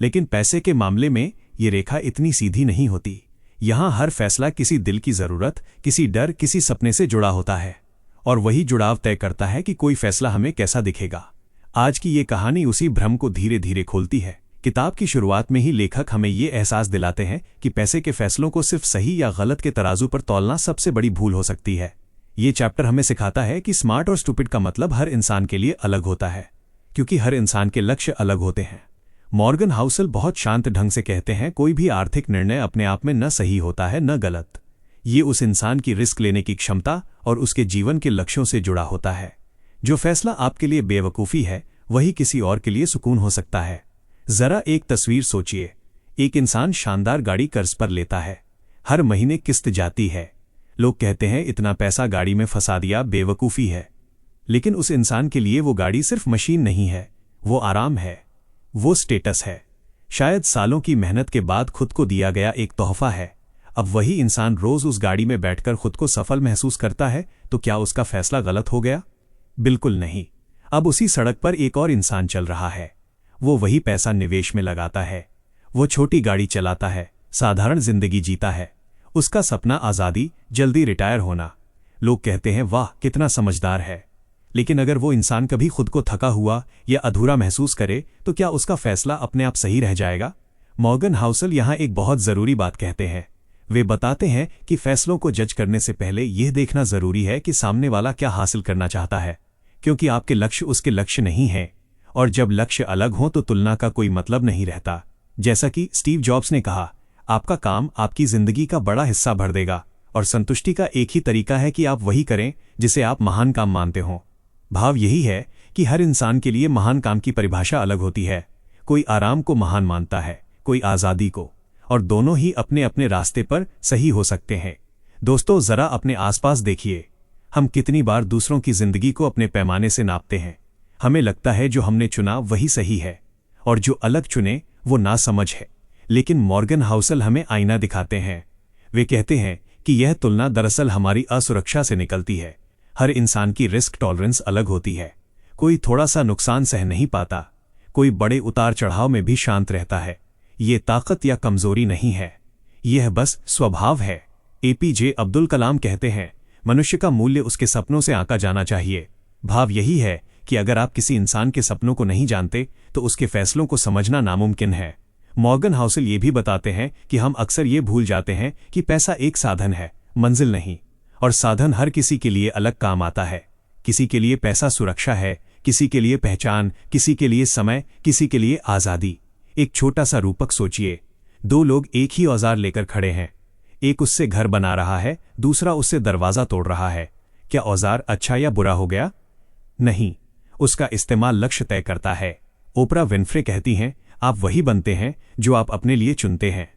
लेकिन पैसे के मामले में ये रेखा इतनी सीधी नहीं होती। यहाँ हर फैसला किसी दिल की जरूरत, किसी डर, किसी सपने से जुड़ा होता है, और वही जुड़ाव तय करता है कि कोई फैसला हमें कैसा दिखेगा। आज की ये कहानी उसी भ्रम को धीरे धीरे खोलती है। किताब की शुरुआत में ही लेखक हमें ये एहसास दिलाते हैं कि पैसे के फैसलों को सिर्फ सही या गलत के तराजू पर तौलना सबसे बड़ी भूल हो सकती है। ये चैप्टर हमें सिखाता है कि स्मार्ट और स्टूपिड का मतलब हर इंसान के लिए अलग होता है, क्योंकि हर इंसान के लक्ष्य अलग होते हैं। मॉर्गन हाउसल बहुत शांत ढंग से कहते हैं, कोई भी आर्थिक निर्णय अपने आप में न सही होता है न गलत। ये उस इंसान की रिस्क लेने की क्षमता और उसके जीवन के लक्ष्यों से जुड़ा होता है। जो फैसला आपके लिए बेवकूफ़ी है, वही किसी और के लिए सुकून हो सकता है। जरा एक तस्वीर सोचिए, एक इंसान शानदार गाड़ी कर्ज पर लेता है, हर महीने किस्त जाती है। लोग कहते हैं इतना पैसा गाड़ी में फंसा दिया, बेवकूफ़ी है। लेकिन उस इंसान के लिए वो गाड़ी सिर्फ मशीन नहीं है, वो आराम है, वो स्टेटस है, शायद सालों की मेहनत के बाद खुद को दिया गया एक तोहफा है। अब वही इंसान रोज उस गाड़ी में बैठकर खुद को सफल महसूस करता है, तो क्या उसका फैसला गलत हो गया? बिल्कुल नहीं। अब उसी सड़क पर एक और इंसान चल रहा है, वो वही पैसा निवेश में लगाता है, वो छोटी गाड़ी चलाता है, साधारण जिंदगी जीता है। उसका सपना आज़ादी, जल्दी रिटायर होना। लोग कहते हैं वाह कितना समझदार है। लेकिन अगर वो इंसान कभी खुद को थका हुआ या अधूरा महसूस करे तो क्या उसका फैसला अपने आप सही रह जाएगा? मॉर्गन हाउसल यहाँ एक बहुत ज़रूरी बात कहते हैं। वे बताते हैं कि फैसलों को जज करने से पहले यह देखना ज़रूरी है कि सामने वाला क्या हासिल करना चाहता है, क्योंकि आपके लक्ष्य उसके लक्ष्य नहीं हैं, और जब लक्ष्य अलग हों तो तुलना का कोई मतलब नहीं रहता। जैसा कि स्टीव जॉब्स ने कहा, आपका काम आपकी जिंदगी का बड़ा हिस्सा भर देगा, और संतुष्टि का एक ही तरीका है कि आप वही करें जिसे आप महान काम मानते हों। भाव यही है कि हर इंसान के लिए महान काम की परिभाषा अलग होती है। कोई आराम को महान मानता है, कोई आज़ादी को, और दोनों ही अपने अपने रास्ते पर सही हो सकते हैं। दोस्तों, जरा अपने आसपास देखिए, हम कितनी बार दूसरों की जिंदगी को अपने पैमाने से नापते हैं। हमें लगता है जो हमने चुना वही सही है, और जो अलग चुने वो नासमझ है। लेकिन मॉर्गन हाउसल हमें आईना दिखाते हैं। वे कहते हैं कि यह तुलना दरअसल हमारी असुरक्षा से निकलती है। हर इंसान की रिस्क टॉलरेंस अलग होती है। कोई थोड़ा सा नुकसान सह नहीं पाता, कोई बड़े उतार चढ़ाव में भी शांत रहता है। ये ताकत या कमजोरी नहीं है, यह बस स्वभाव है। एपीजे अब्दुल कलाम कहते हैं, मनुष्य का मूल्य उसके सपनों से आंका जाना चाहिए। भाव यही है कि अगर आप किसी इंसान के सपनों को नहीं जानते तो उसके फैसलों को समझना नामुमकिन है। मॉर्गन हाउसल ये भी बताते हैं कि हम अक्सर ये भूल जाते हैं कि पैसा एक साधन है, मंजिल नहीं, और साधन हर किसी के लिए अलग काम आता है। किसी के लिए पैसा सुरक्षा है, किसी के लिए पहचान, किसी के लिए समय, किसी के लिए आज़ादी। एक छोटा सा रूपक सोचिए, दो लोग एक ही औजार लेकर खड़े हैं। एक उससे घर बना रहा है, दूसरा उससे दरवाज़ा तोड़ रहा है। क्या औजार अच्छा या बुरा हो गया? नहीं, उसका इस्तेमाल लक्ष्य तय करता है। ओपरा विन्फ्रे कहती हैं, आप वही बनते हैं जो आप अपने लिए चुनते हैं।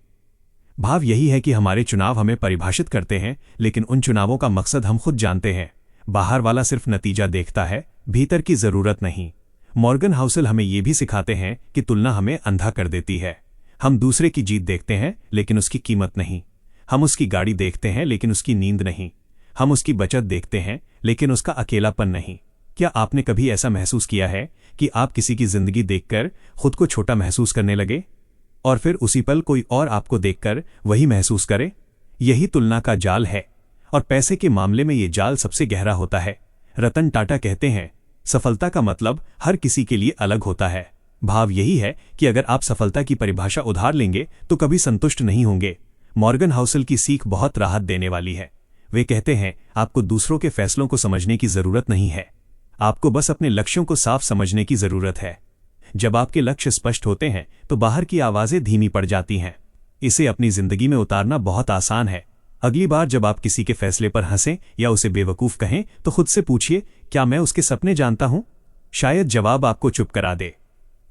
भाव यही है कि हमारे चुनाव हमें परिभाषित करते हैं, लेकिन उन चुनावों का मकसद हम खुद जानते हैं। बाहर वाला सिर्फ नतीजा देखता है, भीतर की जरूरत नहीं। मॉर्गन हाउसल हमें ये भी सिखाते हैं कि तुलना हमें अंधा कर देती है। हम दूसरे की जीत देखते हैं लेकिन उसकी कीमत नहीं। हम उसकी गाड़ी देखते हैं लेकिन उसकी नींद नहीं। हम उसकी बचत देखते हैं लेकिन उसका अकेलापन नहीं। क्या आपने कभी ऐसा महसूस किया है कि आप किसी की जिंदगी देखकर खुद को छोटा महसूस करने लगे, और फिर उसी पल कोई और आपको देखकर वही महसूस करे? यही तुलना का जाल है, और पैसे के मामले में ये जाल सबसे गहरा होता है। रतन टाटा कहते हैं, सफलता का मतलब हर किसी के लिए अलग होता है। भाव यही है कि अगर आप सफलता की परिभाषा उधार लेंगे तो कभी संतुष्ट नहीं होंगे। मॉर्गन हाउसल की सीख बहुत राहत देने वाली है। वे कहते हैं, आपको दूसरों के फैसलों को समझने की जरूरत नहीं है, आपको बस अपने लक्ष्यों को साफ समझने की जरूरत है। जब आपके लक्ष्य स्पष्ट होते हैं तो बाहर की आवाजें धीमी पड़ जाती हैं। इसे अपनी जिंदगी में उतारना बहुत आसान है। अगली बार जब आप किसी के फैसले पर हंसें या उसे बेवकूफ कहें तो खुद से पूछिए, क्या मैं उसके सपने जानता हूं? शायद जवाब आपको चुप करा दे।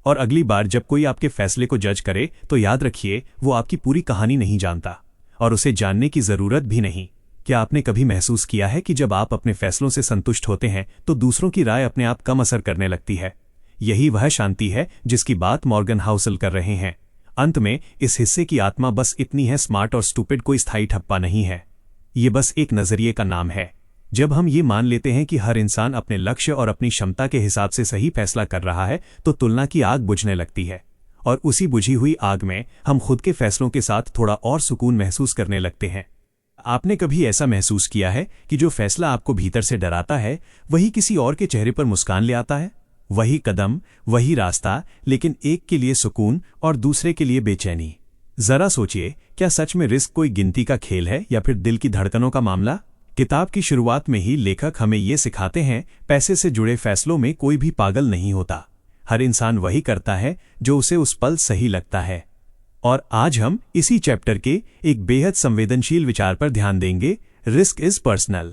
और अगली बार जब कोई आपके फैसले को जज करे तो याद रखिए, वो आपकी पूरी कहानी नहीं जानता, और उसे जानने की जरूरत भी नहीं। क्या आपने कभी महसूस किया है कि जब आप अपने फैसलों से संतुष्ट होते हैं तो दूसरों की राय अपने आप कम असर करने लगती है? यही वह शांति है जिसकी बात मॉर्गन हाउसल कर रहे हैं। अंत में इस हिस्से की आत्मा बस इतनी है, स्मार्ट और स्टूपिड कोई स्थायी ठप्पा नहीं है। ये बस एक नजरिए का नाम है। जब हम ये मान लेते हैं कि हर इंसान अपने लक्ष्य और अपनी क्षमता के हिसाब से सही फैसला कर रहा है तो तुलना की आग बुझने लगती है, और उसी बुझी हुई आग में हम खुद के फैसलों के साथ थोड़ा और सुकून महसूस करने लगते हैं। आपने कभी ऐसा महसूस किया है कि जो फैसला आपको भीतर से डराता है वही किसी और के चेहरे पर मुस्कान ले आता है? वही कदम, वही रास्ता, लेकिन एक के लिए सुकून और दूसरे के लिए बेचैनी। जरा सोचिए, क्या सच में रिस्क कोई गिनती का खेल है या फिर दिल की धड़कनों का मामला? किताब की शुरुआत में ही लेखक हमें ये सिखाते हैं, पैसे से जुड़े फैसलों में कोई भी पागल नहीं होता। हर इंसान वही करता है जो उसे उस पल सही लगता है। और आज हम इसी चैप्टर के एक बेहद संवेदनशील विचार पर ध्यान देंगे, रिस्क इज पर्सनल।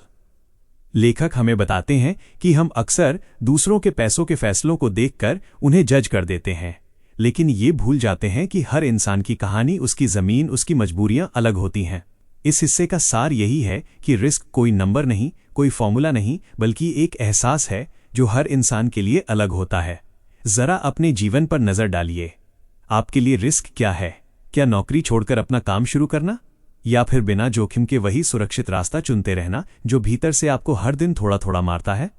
लेखक हमें बताते हैं कि हम अक्सर दूसरों के पैसों के फैसलों को देखकर उन्हें जज कर देते हैं, लेकिन ये भूल जाते हैं कि हर इंसान की कहानी, उसकी जमीन, उसकी मजबूरियां अलग होती हैं। इस हिस्से का सार यही है कि रिस्क कोई नंबर नहीं, कोई फॉर्मूला नहीं, बल्कि एक एहसास है जो हर इंसान के लिए अलग होता है। जरा अपने जीवन पर नजर डालिए। आपके लिए रिस्क क्या है? क्या नौकरी छोड़कर अपना काम शुरू करना, या फिर बिना जोखिम के वही सुरक्षित रास्ता चुनते रहना जो भीतर से आपको हर दिन थोड़ा थोड़ा मारता है?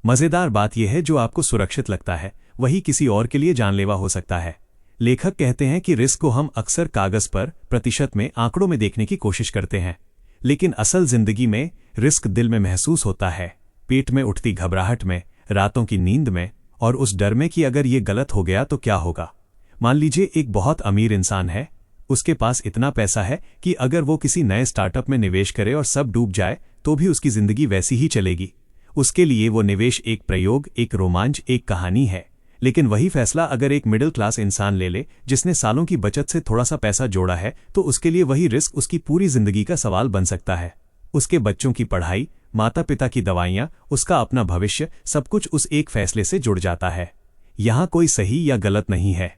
मजेदार बात यह है, जो आपको सुरक्षित लगता है वही किसी और के लिए जानलेवा हो सकता है। लेखक कहते हैं कि रिस्क को हम अक्सर कागज पर, प्रतिशत में, आंकड़ों में देखने की कोशिश करते हैं, लेकिन असल जिंदगी में रिस्क दिल में महसूस होता है, पेट में उठती घबराहट में, रातों की नींद में, और उस डर में कि अगर ये गलत हो गया तो क्या होगा। मान लीजिए एक बहुत अमीर इंसान है, उसके पास इतना पैसा है कि अगर वो किसी नए स्टार्टअप में निवेश करे और सब डूब जाए तो भी उसकी जिंदगी वैसी ही चलेगी। उसके लिए वो निवेश एक प्रयोग, एक रोमांच, एक कहानी है। लेकिन वही फैसला अगर एक मिडिल क्लास इंसान ले ले, जिसने सालों की बचत से थोड़ा सा पैसा जोड़ा है, तो उसके लिए वही रिस्क उसकी पूरी जिंदगी का सवाल बन सकता है। उसके बच्चों की पढ़ाई, माता पिता की दवाइयां, उसका अपना भविष्य, सब कुछ उस एक फैसले से जुड़ जाता है। यहां कोई सही या गलत नहीं है,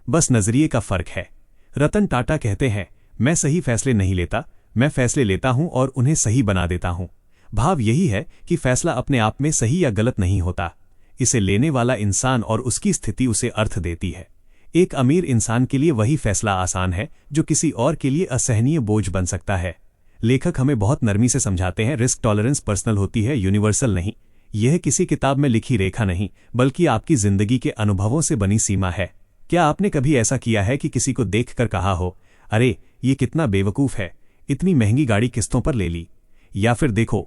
बस नजरिए का फर्क है। रतन टाटा कहते हैं, मैं सही फैसले नहीं लेता, मैं फैसले लेता हूं और उन्हें सही बना देता हूं। भाव यही है कि फैसला अपने आप में सही या गलत नहीं होता, इसे लेने वाला इंसान और उसकी स्थिति उसे अर्थ देती है। एक अमीर इंसान के लिए वही फैसला आसान है जो किसी और के लिए असहनीय बोझ बन सकता है। लेखक हमें बहुत नरमी से समझाते हैं, रिस्क टॉलरेंस पर्सनल होती है, यूनिवर्सल नहीं। यह किसी किताब में लिखी रेखा नहीं, बल्कि आपकी जिंदगी के अनुभवों से बनी सीमा है। क्या आपने कभी ऐसा किया है कि किसी को देखकर कहा हो, अरे ये कितना बेवकूफ है, इतनी महंगी गाड़ी किस्तों पर ले ली, या फिर देखो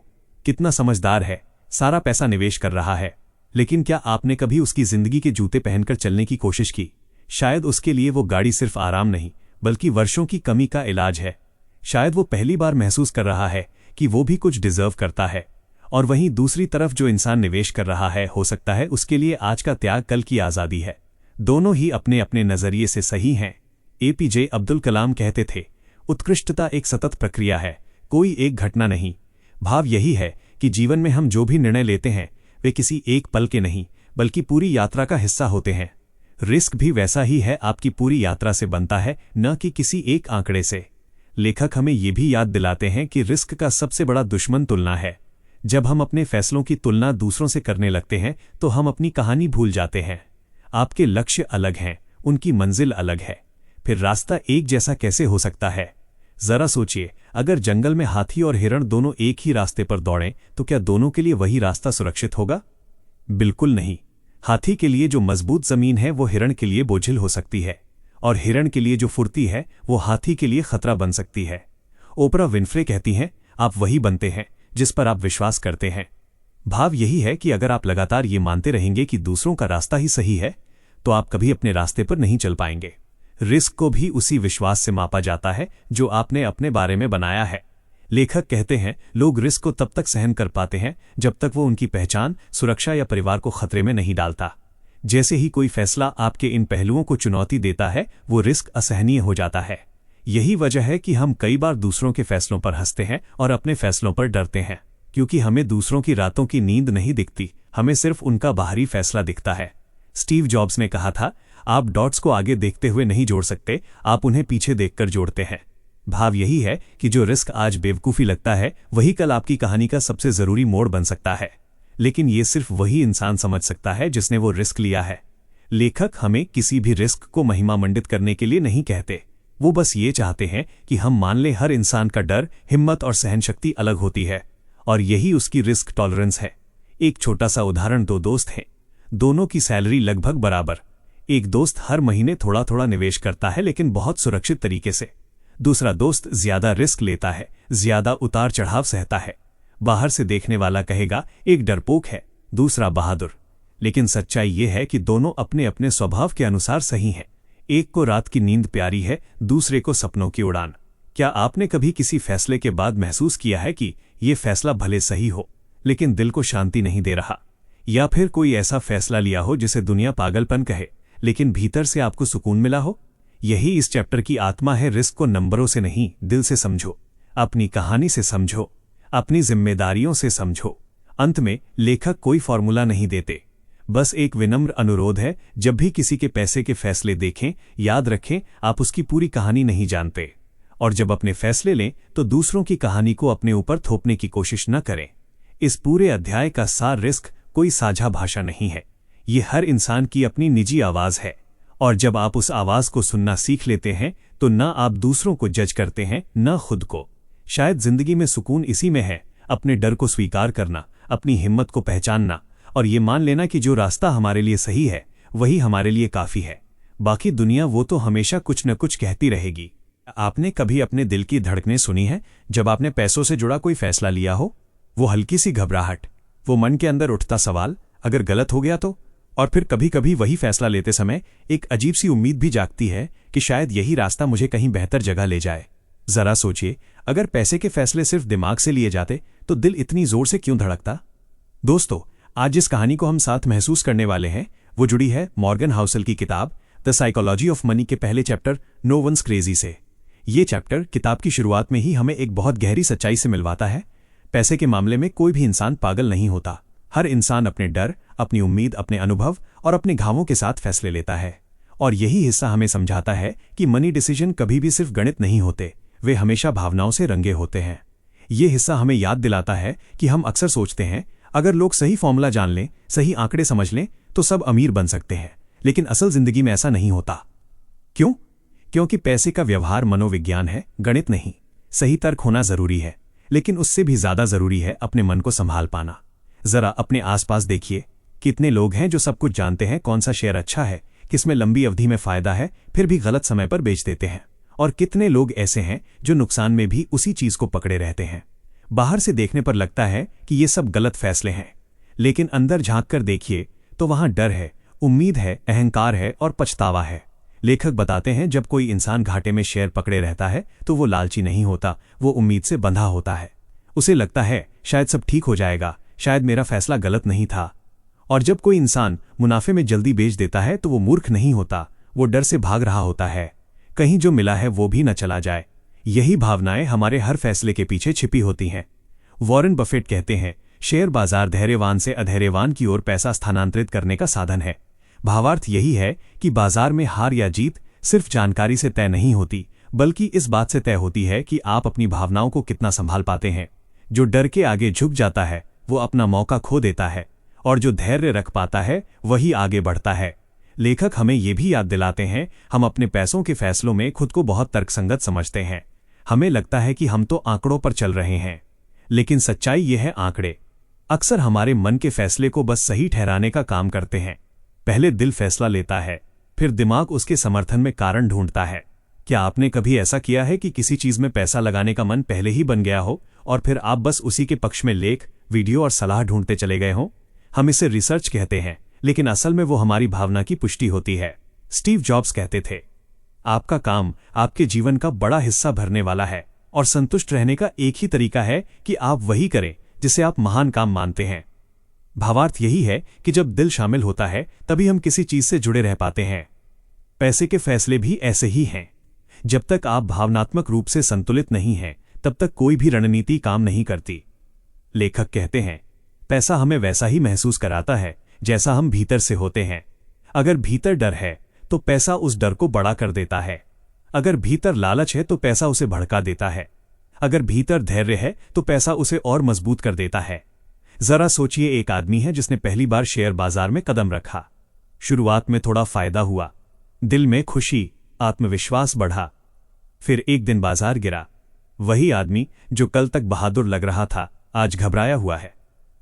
कितना समझदार है, सारा पैसा निवेश कर रहा है। लेकिन क्या आपने कभी उसकी जिंदगी के जूते पहनकर चलने की कोशिश की? शायद उसके लिए वो गाड़ी सिर्फ आराम नहीं, बल्कि वर्षों की कमी का इलाज है। शायद वो पहली बार महसूस कर रहा है कि वो भी कुछ डिजर्व करता है। और वहीं दूसरी तरफ जो इंसान निवेश कर रहा है, हो सकता है उसके लिए आज का त्याग कल की आज़ादी है। दोनों ही अपने अपने नजरिए से सही हैं। एपीजे अब्दुल कलाम कहते थे, उत्कृष्टता एक सतत प्रक्रिया है, कोई एक घटना नहीं। भाव यही है कि जीवन में हम जो भी निर्णय लेते हैं वे किसी एक पल के नहीं, बल्कि पूरी यात्रा का हिस्सा होते हैं। रिस्क भी वैसा ही है, आपकी पूरी यात्रा से बनता है, न कि किसी एक आंकड़े से। लेखक हमें ये भी याद दिलाते हैं कि रिस्क का सबसे बड़ा दुश्मन तुलना है। जब हम अपने फैसलों की तुलना दूसरों से करने लगते हैं तो हम अपनी कहानी भूल जाते हैं। आपके लक्ष्य अलग हैं, उनकी मंजिल अलग है, फिर रास्ता एक जैसा कैसे हो सकता है? जरा सोचिए, अगर जंगल में हाथी और हिरण दोनों एक ही रास्ते पर दौड़ें तो क्या दोनों के लिए वही रास्ता सुरक्षित होगा? बिल्कुल नहीं। हाथी के लिए जो मजबूत जमीन है वो हिरण के लिए बोझिल हो सकती है, और हिरण के लिए जो फुर्ती है वो हाथी के लिए खतरा बन सकती है। ओपरा विन्फ्रे कहती हैं, आप वही बनते हैं जिस पर आप विश्वास करते हैं। भाव यही है कि अगर आप लगातार ये मानते रहेंगे कि दूसरों का रास्ता ही सही है, तो आप कभी अपने रास्ते पर नहीं चल पाएंगे। रिस्क को भी उसी विश्वास से मापा जाता है जो आपने अपने बारे में बनाया है। लेखक कहते हैं, लोग रिस्क को तब तक सहन कर पाते हैं जब तक वो उनकी पहचान, सुरक्षा या परिवार को खतरे में नहीं डालता। जैसे ही कोई फैसला आपके इन पहलुओं को चुनौती देता है, वो रिस्क असहनीय हो जाता है। यही वजह है कि हम कई बार दूसरों के फैसलों पर हंसते हैं और अपने फैसलों पर डरते हैं, क्योंकि हमें दूसरों की रातों की नींद नहीं दिखती, हमें सिर्फ उनका बाहरी फैसला दिखता है। स्टीव जॉब्स ने कहा था, आप डॉट्स को आगे देखते हुए नहीं जोड़ सकते, आप उन्हें पीछे देखकर जोड़ते हैं। भाव यही है कि जो रिस्क आज बेवकूफ़ी लगता है, वही कल आपकी कहानी का सबसे ज़रूरी मोड़ बन सकता है। लेकिन ये सिर्फ वही इंसान समझ सकता है जिसने वो रिस्क लिया है। लेखक हमें किसी भी रिस्क को महिमा मंडित करने के लिए नहीं कहते, वो बस ये चाहते हैं कि हम मान लें हर इंसान का डर, हिम्मत और सहनशक्ति अलग होती है, और यही उसकी रिस्क टॉलरेंस है। एक छोटा सा उदाहरण, दो दोस्त हैं, दोनों की सैलरी लगभग बराबर। एक दोस्त हर महीने थोड़ा थोड़ा निवेश करता है, लेकिन बहुत सुरक्षित तरीके से। दूसरा दोस्त ज्यादा रिस्क लेता है, ज्यादा उतार चढ़ाव सहता है। बाहर से देखने वाला कहेगा एक डरपोक है, दूसरा बहादुर। लेकिन सच्चाई ये है कि दोनों अपने अपने स्वभाव के अनुसार सही हैं। एक को रात की नींद प्यारी है, दूसरे को सपनों की उड़ान। क्या आपने कभी किसी फैसले के बाद महसूस किया है कि ये फैसला भले सही हो, लेकिन दिल को शांति नहीं दे रहा? या फिर कोई ऐसा फैसला लिया हो जिसे दुनिया पागलपन कहे, लेकिन भीतर से आपको सुकून मिला हो? यही इस चैप्टर की आत्मा है। रिस्क को नंबरों से नहीं, दिल से समझो, अपनी कहानी से समझो, अपनी जिम्मेदारियों से समझो। अंत में लेखक कोई फॉर्मूला नहीं देते, बस एक विनम्र अनुरोध है, जब भी किसी के पैसे के फैसले देखें, याद रखें आप उसकी पूरी कहानी नहीं जानते, और जब अपने फैसले लें तो दूसरों की कहानी को अपने ऊपर थोपने की कोशिश न करें। इस पूरे अध्याय का सार रिस्क कोई साझा भाषा नहीं है, ये हर इंसान की अपनी निजी आवाज़ है। और जब आप उस आवाज़ को सुनना सीख लेते हैं तो न आप दूसरों को जज करते हैं न खुद को। शायद जिंदगी में सुकून इसी में है, अपने डर को स्वीकार करना, अपनी हिम्मत को पहचानना और ये मान लेना कि जो रास्ता हमारे लिए सही है वही हमारे लिए काफ़ी है। बाकी दुनिया वो तो हमेशा कुछ न कुछ कहती रहेगी। आपने कभी अपने दिल की धड़कनें सुनी है जब आपने पैसों से जुड़ा कोई फैसला लिया हो? वो हल्की सी घबराहट, वो मन के अंदर उठता सवाल, अगर गलत हो गया तो? और फिर कभी कभी वही फैसला लेते समय एक अजीब सी उम्मीद भी जागती है कि शायद यही रास्ता मुझे कहीं बेहतर जगह ले जाए। जरा सोचिए, अगर पैसे के फैसले सिर्फ दिमाग से लिए जाते तो दिल इतनी जोर से क्यों धड़कता? दोस्तों, आज जिस कहानी को हम साथ महसूस करने वाले हैं वो जुड़ी है मॉर्गन हाउसल की किताब द साइकोलॉजी ऑफ मनी के पहले चैप्टर नो वंस क्रेजी से। ये चैप्टर किताब की शुरुआत में ही हमें एक बहुत गहरी सच्चाई से मिलवाता है। पैसे के मामले में कोई भी इंसान पागल नहीं होता। हर इंसान अपने डर, अपनी उम्मीद, अपने अनुभव और अपने घावों के साथ फैसले लेता है। और यही हिस्सा हमें समझाता है कि मनी डिसीजन कभी भी सिर्फ गणित नहीं होते, वे हमेशा भावनाओं से रंगे होते हैं। ये हिस्सा हमें याद दिलाता है कि हम अक्सर सोचते हैं अगर लोग सही फॉर्मूला जान लें, सही आंकड़े समझ लें तो सब अमीर बन सकते हैं, लेकिन असल जिंदगी में ऐसा नहीं होता। क्यों? क्योंकि पैसे का व्यवहार मनोविज्ञान है, गणित नहीं। सही तर्क होना जरूरी है, लेकिन उससे भी ज्यादा जरूरी है अपने मन को संभाल पाना। जरा अपने आसपास देखिए, कितने लोग हैं जो सब कुछ जानते हैं, कौन सा शेयर अच्छा है, किसमें लंबी अवधि में फायदा है, फिर भी गलत समय पर बेच देते हैं। और कितने लोग ऐसे हैं जो नुकसान में भी उसी चीज को पकड़े रहते हैं। बाहर से देखने पर लगता है कि ये सब गलत फैसले हैं, लेकिन अंदर झांक कर देखिए तो वहां डर है, उम्मीद है, अहंकार है और पछतावा है। लेखक बताते हैं जब कोई इंसान घाटे में शेयर पकड़े रहता है तो वो लालची नहीं होता, वो उम्मीद से बंधा होता है। उसे लगता है शायद सब ठीक हो जाएगा, शायद मेरा फैसला गलत नहीं था। और जब कोई इंसान मुनाफे में जल्दी बेच देता है तो वो मूर्ख नहीं होता, वो डर से भाग रहा होता है, कहीं जो मिला है वो भी न चला जाए। यही भावनाएं हमारे हर फैसले के पीछे छिपी होती हैं। वॉरेन बफेट कहते हैं, शेयर बाजार धैर्यवान से अधैर्यवान की ओर पैसा स्थानांतरित करने का साधन है। भावार्थ यही है कि बाजार में हार या जीत सिर्फ जानकारी से तय नहीं होती, बल्कि इस बात से तय होती है कि आप अपनी भावनाओं को कितना संभाल पाते हैं। जो डर के आगे झुक जाता है वो अपना मौका खो देता है, और जो धैर्य रख पाता है वही आगे बढ़ता है। लेखक हमें ये भी याद दिलाते हैं, हम अपने पैसों के फैसलों में खुद को बहुत तर्कसंगत समझते हैं। हमें लगता है कि हम तो आंकड़ों पर चल रहे हैं, लेकिन सच्चाई ये है, आंकड़े अक्सर हमारे मन के फैसले को बस सही ठहराने का काम करते हैं। पहले दिल फैसला लेता है, फिर दिमाग उसके समर्थन में कारण ढूंढता है। क्या आपने कभी ऐसा किया है कि किसी चीज में पैसा लगाने का मन पहले ही बन गया हो और फिर आप बस उसी के पक्ष में लेख, वीडियो और सलाह ढूंढते चले गए हों? हम इसे रिसर्च कहते हैं, लेकिन असल में वो हमारी भावना की पुष्टि होती है। स्टीव जॉब्स कहते थे, आपका काम आपके जीवन का बड़ा हिस्सा भरने वाला है, और संतुष्ट रहने का एक ही तरीका है कि आप वही करें जिसे आप महान काम मानते हैं। भावार्थ यही है कि जब दिल शामिल होता है तभी हम किसी चीज से जुड़े रह पाते हैं। पैसे के फैसले भी ऐसे ही हैं। जब तक आप भावनात्मक रूप से संतुलित नहीं हैं, तब तक कोई भी रणनीति काम नहीं करती। लेखक कहते हैं, पैसा हमें वैसा ही महसूस कराता है जैसा हम भीतर से होते हैं। अगर भीतर डर है तो पैसा उस डर को बड़ा कर देता है। अगर भीतर लालच है तो पैसा उसे भड़का देता है। अगर भीतर धैर्य है तो पैसा उसे और मजबूत कर देता है। जरा सोचिए, एक आदमी है जिसने पहली बार शेयर बाजार में कदम रखा। शुरुआत में थोड़ा फायदा हुआ, दिल में खुशी, आत्मविश्वास बढ़ा। फिर एक दिन बाजार गिरा। वही आदमी जो कल तक बहादुर लग रहा था आज घबराया हुआ है,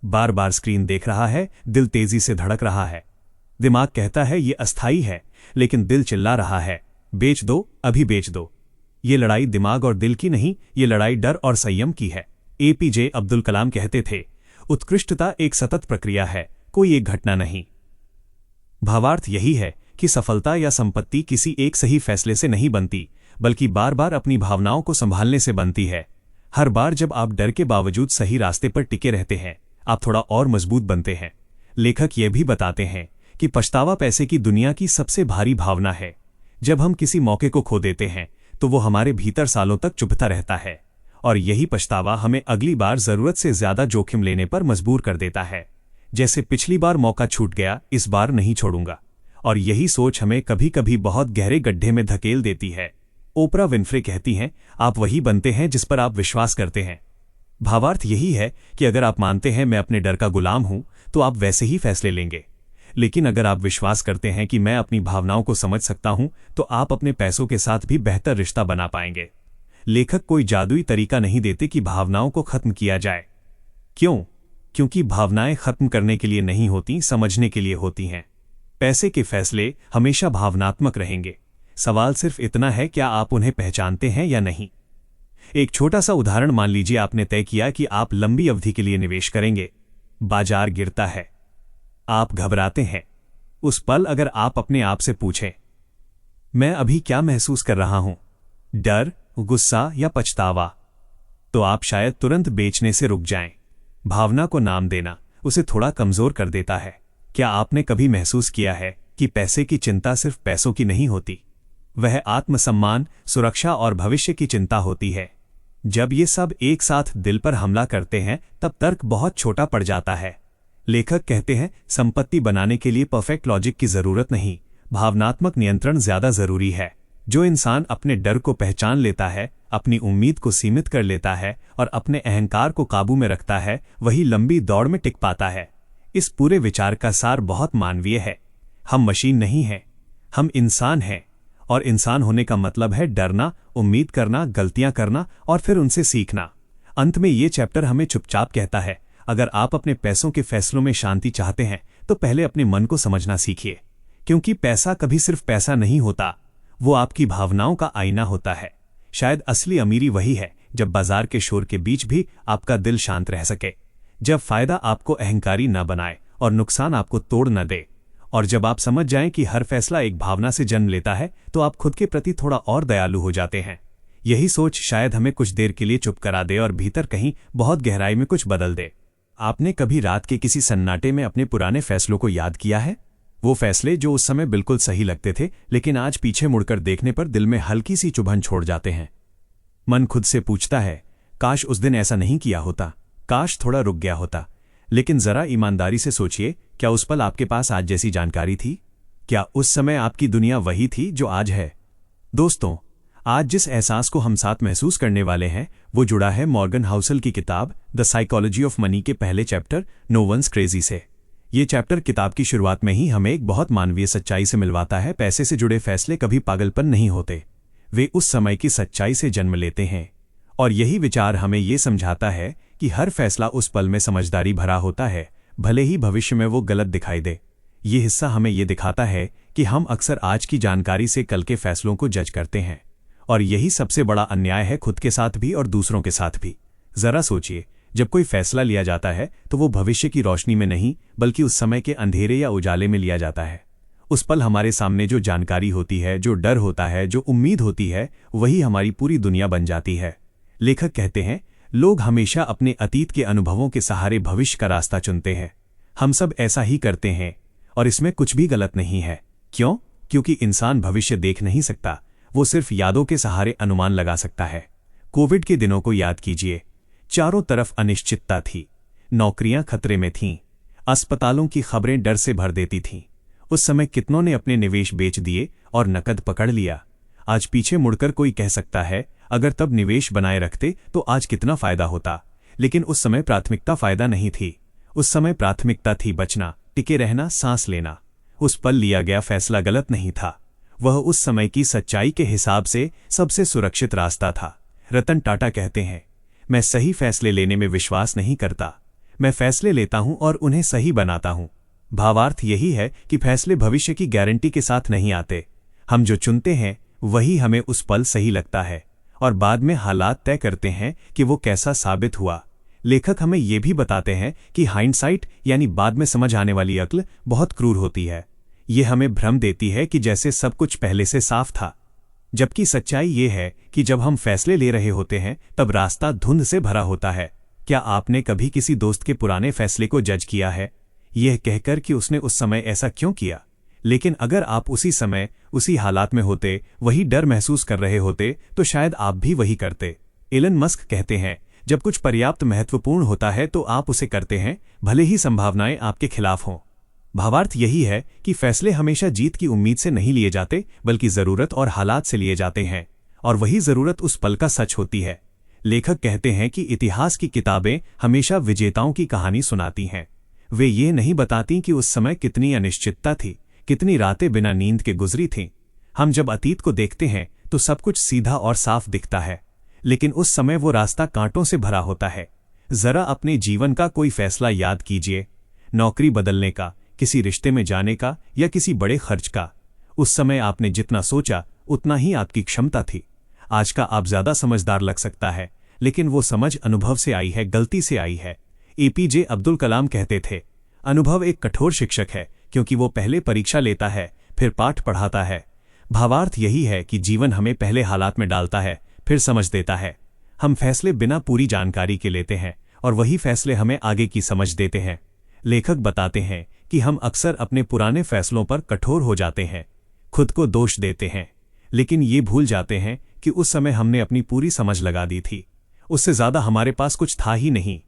बार बार स्क्रीन देख रहा है, दिल तेजी से धड़क रहा है। दिमाग कहता है ये अस्थाई है, लेकिन दिल चिल्ला रहा है, बेच दो, अभी बेच दो। ये लड़ाई दिमाग और दिल की नहीं, ये लड़ाई डर और संयम की है। APJ अब्दुल कलाम कहते थे, उत्कृष्टता एक सतत प्रक्रिया है, कोई एक घटना नहीं। भावार्थ यही है कि सफलता या संपत्ति किसी एक सही फैसले से नहीं बनती, बल्कि बार बार अपनी भावनाओं को संभालने से बनती है। हर बार जब आप डर के बावजूद सही रास्ते पर टिके रहते हैं, आप थोड़ा और मजबूत बनते हैं। लेखक ये भी बताते हैं कि पछतावा पैसे की दुनिया की सबसे भारी भावना है। जब हम किसी मौके को खो देते हैं तो वो हमारे भीतर सालों तक चुभता रहता है, और यही पछतावा हमें अगली बार जरूरत से ज्यादा जोखिम लेने पर मजबूर कर देता है। जैसे पिछली बार मौका छूट गया, इस बार नहीं छोड़ूंगा। और यही सोच हमें कभी कभी बहुत गहरे गड्ढे में धकेल देती है। ओपरा विन्फ्रे कहती हैं, आप वही बनते हैं जिस पर आप विश्वास करते हैं। भावार्थ यही है कि अगर आप मानते हैं मैं अपने डर का गुलाम हूं, तो आप वैसे ही फैसले लेंगे। लेकिन अगर आप विश्वास करते हैं कि मैं अपनी भावनाओं को समझ सकता हूं, तो आप अपने पैसों के साथ भी बेहतर रिश्ता बना पाएंगे। लेखक कोई जादुई तरीका नहीं देते कि भावनाओं को खत्म किया जाए। क्यों? क्योंकि भावनाएं खत्म करने के लिए नहीं होती, समझने के लिए होती हैं। पैसे के फैसले हमेशा भावनात्मक रहेंगे। सवाल सिर्फ इतना है, क्या आप उन्हें पहचानते हैं या नहीं। एक छोटा सा उदाहरण मान लीजिए, आपने तय किया कि आप लंबी अवधि के लिए निवेश करेंगे। बाजार गिरता है, आप घबराते हैं। उस पल अगर आप अपने आप से पूछें, मैं अभी क्या महसूस कर रहा हूं, डर, गुस्सा या पछतावा, तो आप शायद तुरंत बेचने से रुक जाएं। भावना को नाम देना उसे थोड़ा कमजोर कर देता है। क्या आपने कभी महसूस किया है कि पैसे की चिंता सिर्फ पैसों की नहीं होती, वह आत्मसम्मान, सुरक्षा और भविष्य की चिंता होती है। जब ये सब एक साथ दिल पर हमला करते हैं, तब तर्क बहुत छोटा पड़ जाता है। लेखक कहते हैं, संपत्ति बनाने के लिए परफेक्ट लॉजिक की जरूरत नहीं, भावनात्मक नियंत्रण ज्यादा जरूरी है। जो इंसान अपने डर को पहचान लेता है, अपनी उम्मीद को सीमित कर लेता है और अपने अहंकार को काबू में रखता है, वही लंबी दौड़ में टिक पाता है। इस पूरे विचार का सार बहुत मानवीय है। हम मशीन नहीं हैं, हम इंसान हैं। और इंसान होने का मतलब है डरना, उम्मीद करना, गलतियां करना और फिर उनसे सीखना। अंत में ये चैप्टर हमें चुपचाप कहता है, अगर आप अपने पैसों के फैसलों में शांति चाहते हैं, तो पहले अपने मन को समझना सीखिए। क्योंकि पैसा कभी सिर्फ पैसा नहीं होता, वो आपकी भावनाओं का आईना होता है। शायद असली अमीरी वही है जब बाजार के शोर के बीच भी आपका दिल शांत रह सके, जब फायदा आपको अहंकारी न बनाए और नुकसान आपको तोड़ न दे, और जब आप समझ जाएं कि हर फैसला एक भावना से जन्म लेता है, तो आप खुद के प्रति थोड़ा और दयालु हो जाते हैं। यही सोच शायद हमें कुछ देर के लिए चुप करा दे और भीतर कहीं बहुत गहराई में कुछ बदल दे। आपने कभी रात के किसी सन्नाटे में अपने पुराने फैसलों को याद किया है? वो फैसले जो उस समय बिल्कुल सही लगते थे, लेकिन आज पीछे मुड़कर देखने पर दिल में हल्की सी चुभन छोड़ जाते हैं। मन खुद से पूछता है, काश उस दिन ऐसा नहीं किया होता, काश थोड़ा रुक गया होता। लेकिन जरा ईमानदारी से सोचिए, क्या उस पल आपके पास आज जैसी जानकारी थी? क्या उस समय आपकी दुनिया वही थी जो आज है? दोस्तों, आज जिस एहसास को हम साथ महसूस करने वाले हैं, वो जुड़ा है मॉर्गन हाउसल की किताब द साइकोलॉजी ऑफ मनी के पहले चैप्टर नो वंस क्रेजी से। ये चैप्टर किताब की शुरुआत में ही हमें एक बहुत मानवीय सच्चाई से मिलवाता है। पैसे से जुड़े फैसले कभी पागलपन नहीं होते, वे उस समय की सच्चाई से जन्म लेते हैं। और यही विचार हमें ये समझाता है कि हर फैसला उस पल में समझदारी भरा होता है, भले ही भविष्य में वो गलत दिखाई दे। ये हिस्सा हमें ये दिखाता है कि हम अक्सर आज की जानकारी से कल के फैसलों को जज करते हैं, और यही सबसे बड़ा अन्याय है, खुद के साथ भी और दूसरों के साथ भी। जरा सोचिए, जब कोई फैसला लिया जाता है तो वो भविष्य की रोशनी में नहीं, बल्कि उस समय के अंधेरे या उजाले में लिया जाता है। उस पल हमारे सामने जो जानकारी होती है, जो डर होता है, जो उम्मीद होती है, वही हमारी पूरी दुनिया बन जाती है। लेखक कहते हैं, लोग हमेशा अपने अतीत के अनुभवों के सहारे भविष्य का रास्ता चुनते हैं। हम सब ऐसा ही करते हैं, और इसमें कुछ भी गलत नहीं है। क्यों? क्योंकि इंसान भविष्य देख नहीं सकता, वो सिर्फ यादों के सहारे अनुमान लगा सकता है। कोविड के दिनों को याद कीजिए, चारों तरफ अनिश्चितता थी, नौकरियां खतरे में थीं, अस्पतालों की खबरें डर से भर देती थीं। उस समय कितनों ने अपने निवेश बेच दिए और नकद पकड़ लिया। आज पीछे मुड़कर कोई कह सकता है, अगर तब निवेश बनाए रखते तो आज कितना फायदा होता। लेकिन उस समय प्राथमिकता फायदा नहीं थी, उस समय प्राथमिकता थी बचना, टिके रहना, सांस लेना। उस पल लिया गया फैसला गलत नहीं था, वह उस समय की सच्चाई के हिसाब से सबसे सुरक्षित रास्ता था। रतन टाटा कहते हैं, मैं सही फैसले लेने में विश्वास नहीं करता, मैं फैसले लेता हूं और उन्हें सही बनाता हूं। भावार्थ यही है कि फैसले भविष्य की गारंटी के साथ नहीं आते। हम जो चुनते हैं वही हमें उस पल सही लगता है, और बाद में हालात तय करते हैं कि वो कैसा साबित हुआ। लेखक हमें ये भी बताते हैं कि हाइंडसाइट यानी बाद में समझ आने वाली अक्ल बहुत क्रूर होती है। ये हमें भ्रम देती है कि जैसे सब कुछ पहले से साफ था, जबकि सच्चाई ये है कि जब हम फैसले ले रहे होते हैं तब रास्ता धुंध से भरा होता है। क्या आपने कभी किसी दोस्त के पुराने फैसले को जज किया है, यह कहकर कि उसने उस समय ऐसा क्यों किया? लेकिन अगर आप उसी समय उसी हालात में होते, वही डर महसूस कर रहे होते, तो शायद आप भी वही करते। एलन मस्क कहते हैं, जब कुछ पर्याप्त महत्वपूर्ण होता है तो आप उसे करते हैं, भले ही संभावनाएं आपके खिलाफ हों। भावार्थ यही है कि फैसले हमेशा जीत की उम्मीद से नहीं लिए जाते, बल्कि जरूरत और हालात से लिए जाते हैं। और वही जरूरत उस पल का सच होती है। लेखक कहते हैं कि इतिहास की किताबें हमेशा विजेताओं की कहानी सुनाती हैं। वे ये नहीं बताती कि उस समय कितनी अनिश्चितता थी, कितनी रातें बिना नींद के गुजरी थीं। हम जब अतीत को देखते हैं तो सब कुछ सीधा और साफ दिखता है, लेकिन उस समय वो रास्ता कांटों से भरा होता है। जरा अपने जीवन का कोई फैसला याद कीजिए, नौकरी बदलने का, किसी रिश्ते में जाने का या किसी बड़े खर्च का। उस समय आपने जितना सोचा उतना ही आपकी क्षमता थी। आज का आप ज्यादा समझदार लग सकता है, लेकिन वो समझ अनुभव से आई है, गलती से आई है। एपीजे अब्दुल कलाम कहते थे, अनुभव एक कठोर शिक्षक है, क्योंकि वो पहले परीक्षा लेता है फिर पाठ पढ़ाता है। भावार्थ यही है कि जीवन हमें पहले हालात में डालता है फिर समझ देता है। हम फैसले बिना पूरी जानकारी के लेते हैं और वही फैसले हमें आगे की समझ देते हैं। लेखक बताते हैं कि हम अक्सर अपने पुराने फैसलों पर कठोर हो जाते हैं, खुद को दोष देते हैं, लेकिन ये भूल जाते हैं कि उस समय हमने अपनी पूरी समझ लगा दी थी। उससे ज्यादा हमारे पास कुछ था ही नहीं।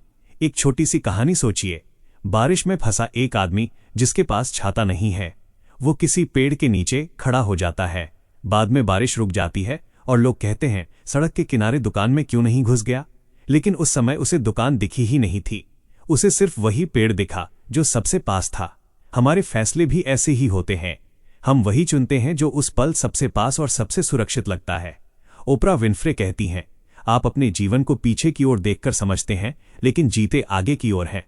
एक छोटी सी कहानी सोचिए। बारिश में फंसा एक आदमी जिसके पास छाता नहीं है। वो किसी पेड़ के नीचे खड़ा हो जाता है। बाद में बारिश रुक जाती है और लोग कहते हैं, सड़क के किनारे दुकान में क्यों नहीं घुस गया? लेकिन उस समय उसे दुकान दिखी ही नहीं थी। उसे सिर्फ वही पेड़ दिखा जो सबसे पास था। हमारे फैसले भी ऐसे ही होते हैं। हम वही चुनते हैं जो उस पल सबसे पास और सबसे सुरक्षित लगता है। ओपरा विन्फ्रे कहती हैं, आप अपने जीवन को पीछे की ओर देखकर समझते हैं, लेकिन जीते आगे की ओर हैं।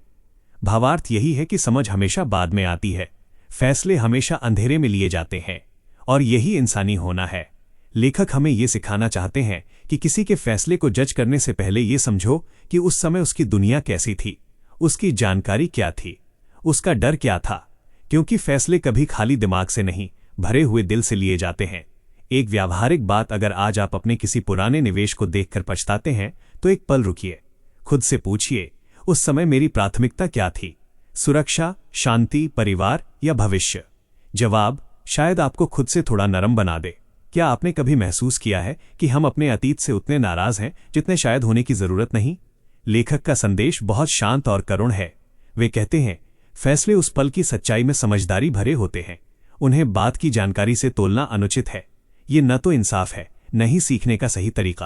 भावार्थ यही है कि समझ हमेशा बाद में आती है, फैसले हमेशा अंधेरे में लिए जाते हैं, और यही इंसानी होना है। लेखक हमें ये सिखाना चाहते हैं कि किसी के फैसले को जज करने से पहले ये समझो कि उस समय उसकी दुनिया कैसी थी, उसकी जानकारी क्या थी, उसका डर क्या था, क्योंकि फैसले कभी खाली दिमाग से नहीं, भरे हुए दिल से लिए जाते हैं। एक व्यावहारिक बात, अगर आज आप अपने किसी पुराने निवेश को देखकर पछताते हैं तो एक पल रुकिए, खुद से पूछिए, उस समय मेरी प्राथमिकता क्या थी? सुरक्षा, शांति, परिवार या भविष्य? जवाब शायद आपको खुद से थोड़ा नरम बना दे। क्या आपने कभी महसूस किया है कि हम अपने अतीत से उतने नाराज हैं जितने शायद होने की जरूरत नहीं? लेखक का संदेश बहुत शांत और करुण है। वे कहते हैं, फैसले उस पल की सच्चाई में समझदारी भरे होते हैं, उन्हें बात की जानकारी से तोलना अनुचित है। ये न तो इंसाफ है, न ही सीखने का सही तरीका।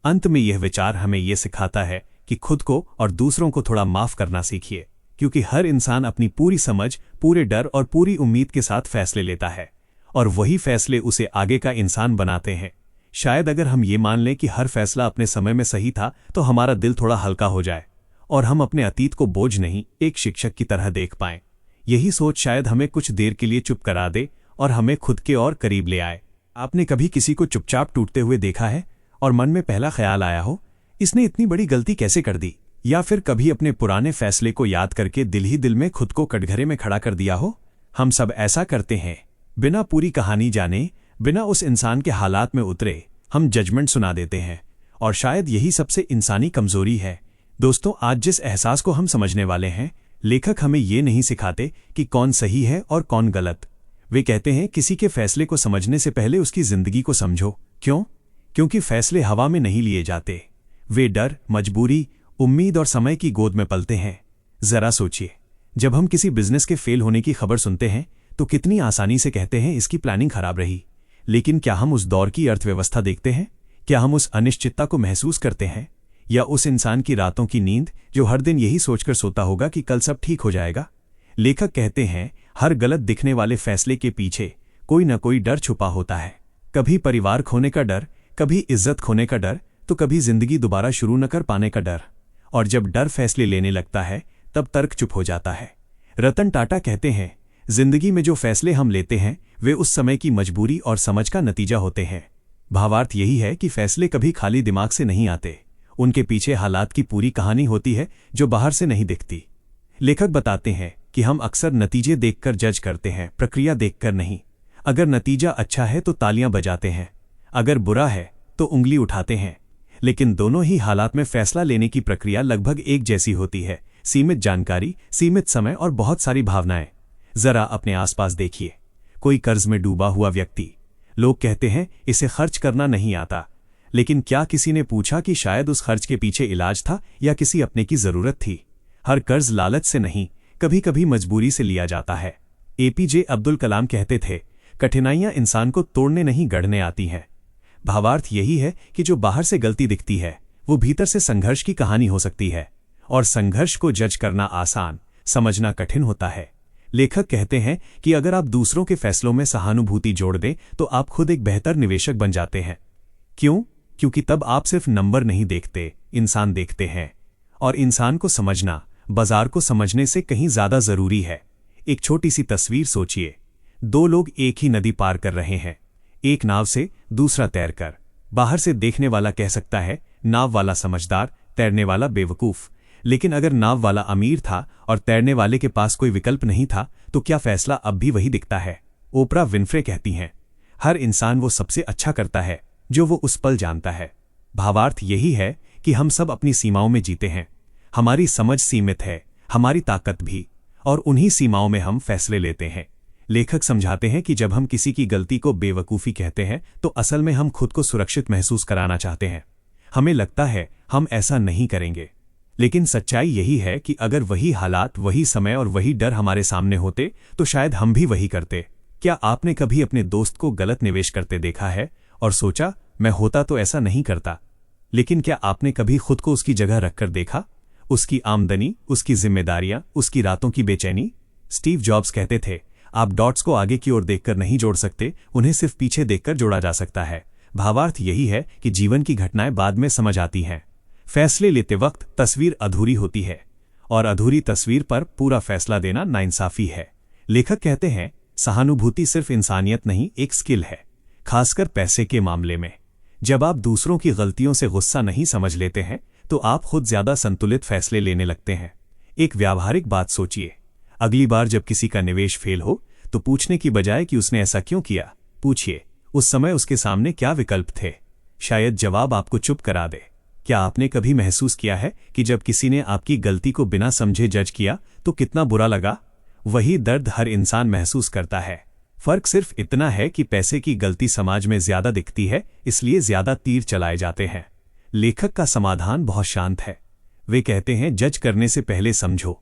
अंत में यह विचार हमें यह सिखाता है कि खुद को और दूसरों को थोड़ा माफ करना सीखिए, क्योंकि हर इंसान अपनी पूरी समझ, पूरे डर और पूरी उम्मीद के साथ फैसले लेता है, और वही फैसले उसे आगे का इंसान बनाते हैं। शायद अगर हम ये मान लें कि हर फैसला अपने समय में सही था, तो हमारा दिल थोड़ा हल्का हो जाए और हम अपने अतीत को बोझ नहीं, एक शिक्षक की तरह देख पाएं। यही सोच शायद हमें कुछ देर के लिए चुप करा दे और हमें खुद के और करीब ले आए। आपने कभी किसी को चुपचाप टूटते हुए देखा है और मन में पहला ख्याल आया हो, इसने इतनी बड़ी गलती कैसे कर दी? या फिर कभी अपने पुराने फैसले को याद करके दिल ही दिल में खुद को कटघरे में खड़ा कर दिया हो? हम सब ऐसा करते हैं, बिना पूरी कहानी जाने, बिना उस इंसान के हालात में उतरे हम जजमेंट सुना देते हैं, और शायद यही सबसे इंसानी कमजोरी है। दोस्तों, आज जिस एहसास को हम समझने वाले हैं, लेखक हमें ये नहीं सिखाते कि कौन सही है और कौन गलत। वे कहते हैं, किसी के फैसले को समझने से पहले उसकी जिंदगी को समझो। क्यों? क्योंकि फैसले हवा में नहीं लिए जाते, वे डर, मजबूरी, उम्मीद और समय की गोद में पलते हैं। जरा सोचिए, जब हम किसी बिजनेस के फेल होने की खबर सुनते हैं तो कितनी आसानी से कहते हैं इसकी प्लानिंग खराब रही, लेकिन क्या हम उस दौर की अर्थव्यवस्था देखते हैं? क्या हम उस अनिश्चितता को महसूस करते हैं? या उस इंसान की रातों की नींद जो हर दिन यही सोचकर सोता होगा कि कल सब ठीक हो जाएगा? लेखक कहते हैं, हर गलत दिखने वाले फैसले के पीछे कोई न कोई डर छुपा होता है। कभी परिवार खोने का डर, कभी इज्जत खोने का डर, तो कभी जिंदगी दोबारा शुरू न कर पाने का डर। और जब डर फैसले लेने लगता है तब तर्क चुप हो जाता है। रतन टाटा कहते हैं, जिंदगी में जो फैसले हम लेते हैं वे उस समय की मजबूरी और समझ का नतीजा होते हैं। भावार्थ यही है कि फैसले कभी खाली दिमाग से नहीं आते, उनके पीछे हालात की पूरी कहानी होती है जो बाहर से नहीं दिखती। लेखक बताते हैं कि हम अक्सर नतीजे देखकर जज करते हैं, प्रक्रिया देखकर नहीं। अगर नतीजा अच्छा है तो तालियां बजाते हैं, अगर बुरा है तो उंगली उठाते हैं, लेकिन दोनों ही हालात में फैसला लेने की प्रक्रिया लगभग एक जैसी होती है। सीमित जानकारी, सीमित समय और बहुत सारी भावनाएं। जरा अपने आसपास देखिए, कोई कर्ज में डूबा हुआ व्यक्ति, लोग कहते हैं इसे खर्च करना नहीं आता, लेकिन क्या किसी ने पूछा कि शायद उस खर्च के पीछे इलाज था या किसी अपने की जरूरत थी? हर कर्ज लालच से नहीं, कभी कभी मजबूरी से लिया जाता है। एपीजे अब्दुल कलाम कहते थे, कठिनाइयां इंसान को तोड़ने नहीं गढ़ने आती हैं। भावार्थ यही है कि जो बाहर से गलती दिखती है वो भीतर से संघर्ष की कहानी हो सकती है, और संघर्ष को जज करना आसान, समझना कठिन होता है। लेखक कहते हैं कि अगर आप दूसरों के फैसलों में सहानुभूति जोड़ दें तो आप खुद एक बेहतर निवेशक बन जाते हैं। क्यों? क्योंकि तब आप सिर्फ नंबर नहीं देखते, इंसान देखते हैं। और इंसान को समझना बाजार को समझने से कहीं ज्यादा जरूरी है। एक छोटी सी तस्वीर सोचिए। दो लोग एक ही नदी पार कर रहे हैं, एक नाव से, दूसरा तैरकर। बाहर से देखने वाला कह सकता है नाव वाला समझदार, तैरने वाला बेवकूफ। लेकिन अगर नाव वाला अमीर था और तैरने वाले के पास कोई विकल्प नहीं था, तो क्या फैसला अब भी वही दिखता है? ओपरा विनफ्रे कहती हैं, हर इंसान वो सबसे अच्छा करता है जो वो उस पल जानता है। भावार्थ यही है कि हम सब अपनी सीमाओं में जीते हैं। हमारी समझ सीमित है, हमारी ताकत भी, और उन्हीं सीमाओं में हम फैसले लेते हैं। लेखक समझाते हैं कि जब हम किसी की गलती को बेवकूफ़ी कहते हैं तो असल में हम खुद को सुरक्षित महसूस कराना चाहते हैं। हमें लगता है हम ऐसा नहीं करेंगे, लेकिन सच्चाई यही है कि अगर वही हालात, वही समय और वही डर हमारे सामने होते तो शायद हम भी वही करते। क्या आपने कभी अपने दोस्त को गलत निवेश करते देखा है और सोचा मैं होता तो ऐसा नहीं करता? लेकिन क्या आपने कभी खुद को उसकी जगह रखकर देखा? उसकी आमदनी, उसकी जिम्मेदारियां, उसकी रातों की बेचैनी? स्टीव जॉब्स कहते थे, आप डॉट्स को आगे की ओर देखकर नहीं जोड़ सकते, उन्हें सिर्फ पीछे देखकर जोड़ा जा सकता है। भावार्थ यही है कि जीवन की घटनाएं बाद में समझ आती हैं। फैसले लेते वक्त तस्वीर अधूरी होती है, और अधूरी तस्वीर पर पूरा फैसला देना नाइंसाफी है। लेखक कहते हैं, सहानुभूति सिर्फ इंसानियत नहीं, एक स्किल है, खासकर पैसे के मामले में। जब आप दूसरों की गलतियों से गुस्सा नहीं समझ लेते हैं तो आप खुद ज्यादा संतुलित फैसले लेने लगते हैं। एक व्यावहारिक बात सोचिए, अगली बार जब किसी का निवेश फेल हो तो पूछने की बजाय कि उसने ऐसा क्यों किया, पूछिए उस समय उसके सामने क्या विकल्प थे। शायद जवाब आपको चुप करा दे। क्या आपने कभी महसूस किया है कि जब किसी ने आपकी गलती को बिना समझे जज किया तो कितना बुरा लगा? वही दर्द हर इंसान महसूस करता है। फर्क सिर्फ इतना है कि पैसे की गलती समाज में ज्यादा दिखती है, इसलिए ज्यादा तीर चलाए जाते हैं। लेखक का समाधान बहुत शांत है। वे कहते हैं, जज करने से पहले समझो,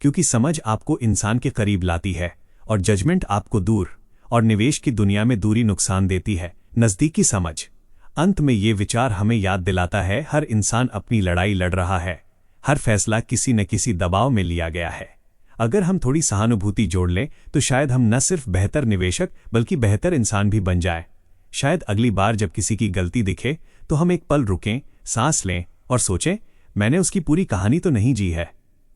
क्योंकि समझ आपको इंसान के करीब लाती है और जजमेंट आपको दूर, और निवेश की दुनिया में दूरी नुकसान देती है, नजदीकी समझ। अंत में ये विचार हमें याद दिलाता है, हर इंसान अपनी लड़ाई लड़ रहा है, हर फैसला किसी न किसी दबाव में लिया गया है। अगर हम थोड़ी सहानुभूति जोड़ लें तो शायद हम न सिर्फ बेहतर निवेशक बल्कि बेहतर इंसान भी बन जाएं। शायद अगली बार जब किसी की गलती दिखे तो हम एक पल रुकें, सांस लें और सोचें, मैंने उसकी पूरी कहानी तो नहीं जी है।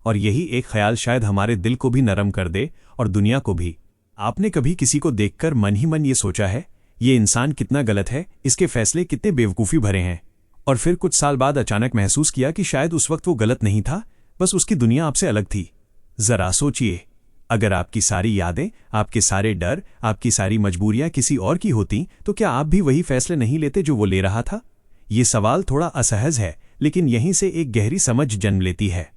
और यही एक ख्याल शायद हमारे दिल को भी नरम कर दे और दुनिया को भी। आपने कभी किसी को देखकर मन ही मन ये सोचा है, ये इंसान कितना गलत है, इसके फैसले कितने बेवकूफ़ी भरे हैं, और फिर कुछ साल बाद अचानक महसूस किया कि शायद उस वक्त वो गलत नहीं था, बस उसकी दुनिया आपसे अलग थी? जरा सोचिए, अगर आपकी सारी यादें, आपके सारे डर, आपकी सारी मजबूरियां किसी और की होती तो क्या आप भी वही फैसले नहीं लेते जो वो ले रहा था? ये सवाल थोड़ा असहज है, लेकिन यहीं से एक गहरी समझ जन्म लेती है।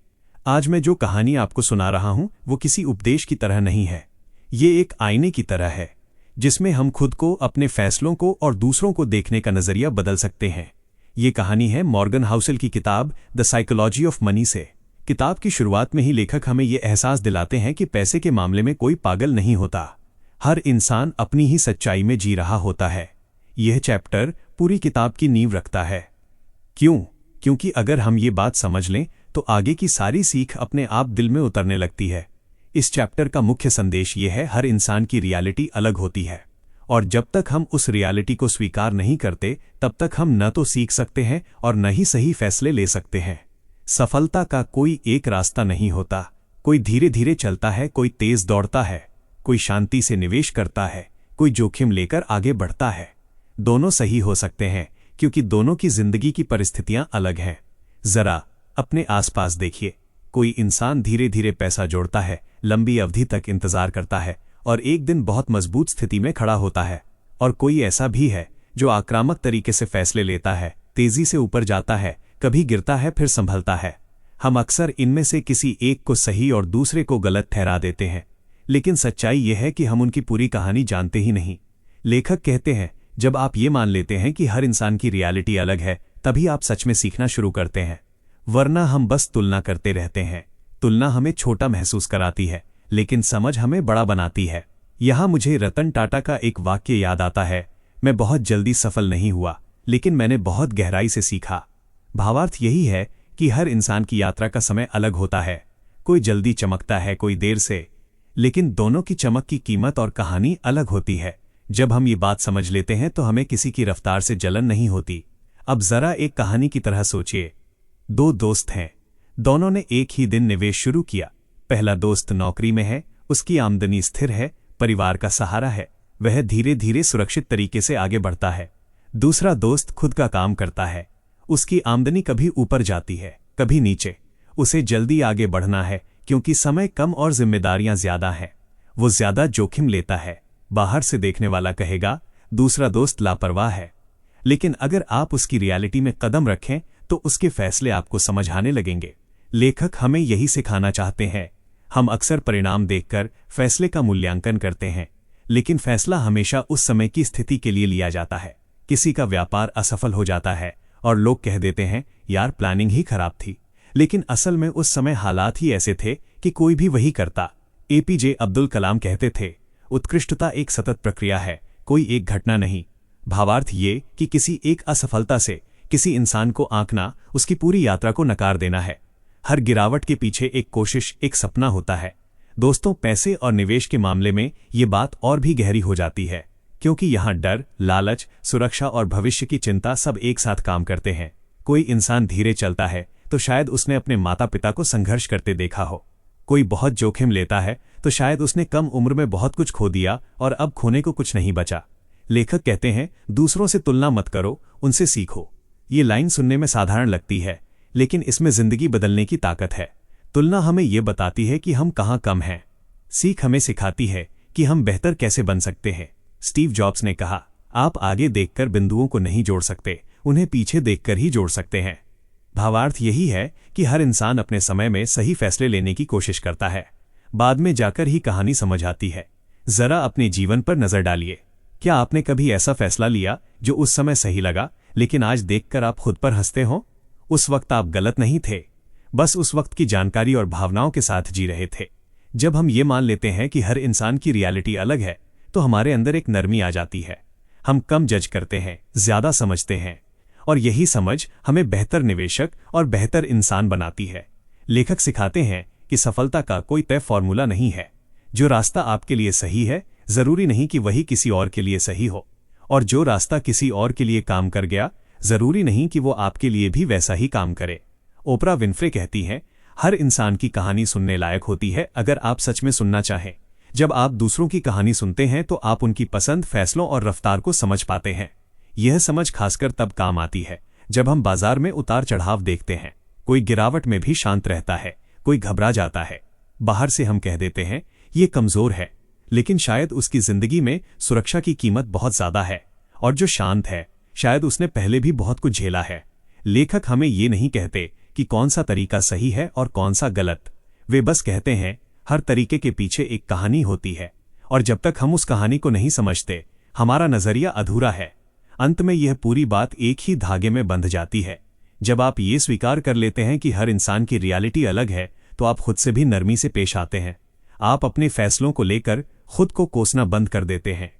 आज मैं जो कहानी आपको सुना रहा हूं वो किसी उपदेश की तरह नहीं है। ये एक आईने की तरह है, जिसमें हम खुद को, अपने फैसलों को और दूसरों को देखने का नजरिया बदल सकते हैं। ये कहानी है मॉर्गन हाउसेल की किताब द साइकोलॉजी ऑफ मनी से। किताब की शुरुआत में ही लेखक हमें ये एहसास दिलाते हैं कि पैसे के मामले में कोई पागल नहीं होता। हर इंसान अपनी ही सच्चाई में जी रहा होता है। यह चैप्टर पूरी किताब की नींव रखता है। क्यों? क्योंकि अगर हम ये बात समझ लें तो आगे की सारी सीख अपने आप दिल में उतरने लगती है। इस चैप्टर का मुख्य संदेश ये है, हर इंसान की रियलिटी अलग होती है, और जब तक हम उस रियलिटी को स्वीकार नहीं करते तब तक हम न तो सीख सकते हैं और न ही सही फैसले ले सकते हैं। सफलता का कोई एक रास्ता नहीं होता। कोई धीरे धीरे चलता है, कोई तेज दौड़ता है, कोई शांति से निवेश करता है, कोई जोखिम लेकर आगे बढ़ता है। दोनों सही हो सकते हैं क्योंकि दोनों की जिंदगी की परिस्थितियां अलग हैं। जरा अपने आसपास देखिए, कोई इंसान धीरे धीरे पैसा जोड़ता है, लंबी अवधि तक इंतजार करता है और एक दिन बहुत मजबूत स्थिति में खड़ा होता है, और कोई ऐसा भी है जो आक्रामक तरीके से फैसले लेता है, तेजी से ऊपर जाता है, कभी गिरता है फिर संभलता है। हम अक्सर इनमें से किसी एक को सही और दूसरे को गलत ठहरा देते हैं, लेकिन सच्चाई यह है कि हम उनकी पूरी कहानी जानते ही नहीं। लेखक कहते हैं, जब आप ये मान लेते हैं कि हर इंसान की रियलिटी अलग है, तभी आप सच में सीखना शुरू करते हैं, वरना हम बस तुलना करते रहते हैं। तुलना हमें छोटा महसूस कराती है, लेकिन समझ हमें बड़ा बनाती है। यहाँ मुझे रतन टाटा का एक वाक्य याद आता है, मैं बहुत जल्दी सफल नहीं हुआ, लेकिन मैंने बहुत गहराई से सीखा। भावार्थ यही है कि हर इंसान की यात्रा का समय अलग होता है। कोई जल्दी चमकता है, कोई देर से, लेकिन दोनों की चमक की कीमत और कहानी अलग होती है। जब हम ये बात समझ लेते हैं तो हमें किसी की रफ्तार से जलन नहीं होती। अब जरा एक कहानी की तरह सोचिए। दो दोस्त हैं, दोनों ने एक ही दिन निवेश शुरू किया। पहला दोस्त नौकरी में है, उसकी आमदनी स्थिर है, परिवार का सहारा है, वह धीरे धीरे सुरक्षित तरीके से आगे बढ़ता है। दूसरा दोस्त खुद का काम करता है, उसकी आमदनी कभी ऊपर जाती है, कभी नीचे। उसे जल्दी आगे बढ़ना है क्योंकि समय कम और जिम्मेदारियां ज्यादा हैं। वो ज्यादा जोखिम लेता है। बाहर से देखने वाला कहेगा दूसरा दोस्त लापरवाह है, लेकिन अगर आप उसकी रियलिटी में कदम रखें तो उसके फैसले आपको समझ आने लगेंगे। लेखक हमें यही सिखाना चाहते हैं। हम अक्सर परिणाम देखकर फैसले का मूल्यांकन करते हैं, लेकिन फैसला हमेशा उस समय की स्थिति के लिए लिया जाता है। किसी का व्यापार असफल हो जाता है और लोग कह देते हैं यार प्लानिंग ही खराब थी, लेकिन असल में उस समय हालात ही ऐसे थे कि कोई भी वही करता। एपीजे अब्दुल कलाम कहते थे उत्कृष्टता एक सतत प्रक्रिया है, कोई एक घटना नहीं। भावार्थ ये कि किसी एक असफलता से किसी इंसान को आंकना उसकी पूरी यात्रा को नकार देना है। हर गिरावट के पीछे एक कोशिश, एक सपना होता है। दोस्तों, पैसे और निवेश के मामले में ये बात और भी गहरी हो जाती है, क्योंकि यहाँ डर, लालच, सुरक्षा और भविष्य की चिंता सब एक साथ काम करते हैं। कोई इंसान धीरे चलता है तो शायद उसने अपने माता पिता को संघर्ष करते देखा हो। कोई बहुत जोखिम लेता है तो शायद उसने कम उम्र में बहुत कुछ खो दिया और अब खोने को कुछ नहीं बचा। लेखक कहते हैं दूसरों से तुलना मत करो, उनसे सीखो। ये लाइन सुनने में साधारण लगती है, लेकिन इसमें जिंदगी बदलने की ताकत है। तुलना हमें ये बताती है कि हम कहाँ कम हैं। सीख हमें सिखाती है कि हम बेहतर कैसे बन सकते हैं। स्टीव जॉब्स ने कहा, आप आगे देखकर बिंदुओं को नहीं जोड़ सकते, उन्हें पीछे देखकर ही जोड़ सकते हैं। भावार्थ यही है कि हर इंसान अपने समय में सही फैसले लेने की कोशिश करता है, बाद में जाकर ही कहानी समझ आती है। जरा अपने जीवन पर नजर डालिए। क्या आपने कभी ऐसा फैसला लिया जो उस समय सही लगा, लेकिन आज देखकर आप खुद पर हंसते हो? उस वक्त आप गलत नहीं थे, बस उस वक्त की जानकारी और भावनाओं के साथ जी रहे थे। जब हम ये मान लेते हैं कि हर इंसान की रियलिटी अलग है, तो हमारे अंदर एक नरमी आ जाती है। हम कम जज करते हैं, ज्यादा समझते हैं, और यही समझ हमें बेहतर निवेशक और बेहतर इंसान बनाती है। लेखक सिखाते हैं कि सफलता का कोई तय फॉर्मूला नहीं है। जो रास्ता आपके लिए सही है, जरूरी नहीं कि वही किसी और के लिए सही हो, और जो रास्ता किसी और के लिए काम कर गया, जरूरी नहीं कि वो आपके लिए भी वैसा ही काम करे। ओपरा विन्फ्रे कहती हैं, हर इंसान की कहानी सुनने लायक होती है अगर आप सच में सुनना चाहें। जब आप दूसरों की कहानी सुनते हैं तो आप उनकी पसंद, फैसलों और रफ्तार को समझ पाते हैं। यह समझ खासकर तब काम आती है जब हम बाजार में उतार चढ़ाव देखते हैं। कोई गिरावट में भी शांत रहता है, कोई घबरा जाता है। बाहर से हम कह देते हैं ये कमजोर है, लेकिन शायद उसकी जिंदगी में सुरक्षा की कीमत बहुत ज्यादा है, और जो शांत है शायद उसने पहले भी बहुत कुछ झेला है। लेखक हमें ये नहीं कहते कि कौन सा तरीका सही है और कौन सा गलत। वे बस कहते हैं हर तरीके के पीछे एक कहानी होती है, और जब तक हम उस कहानी को नहीं समझते, हमारा नजरिया अधूरा है। अंत में यह पूरी बात एक ही धागे में बंध जाती है। जब आप ये स्वीकार कर लेते हैं कि हर इंसान की रियलिटी अलग है, तो आप खुद से भी नरमी से पेश आते हैं। आप अपने फैसलों को लेकर खुद को कोसना बंद कर देते हैं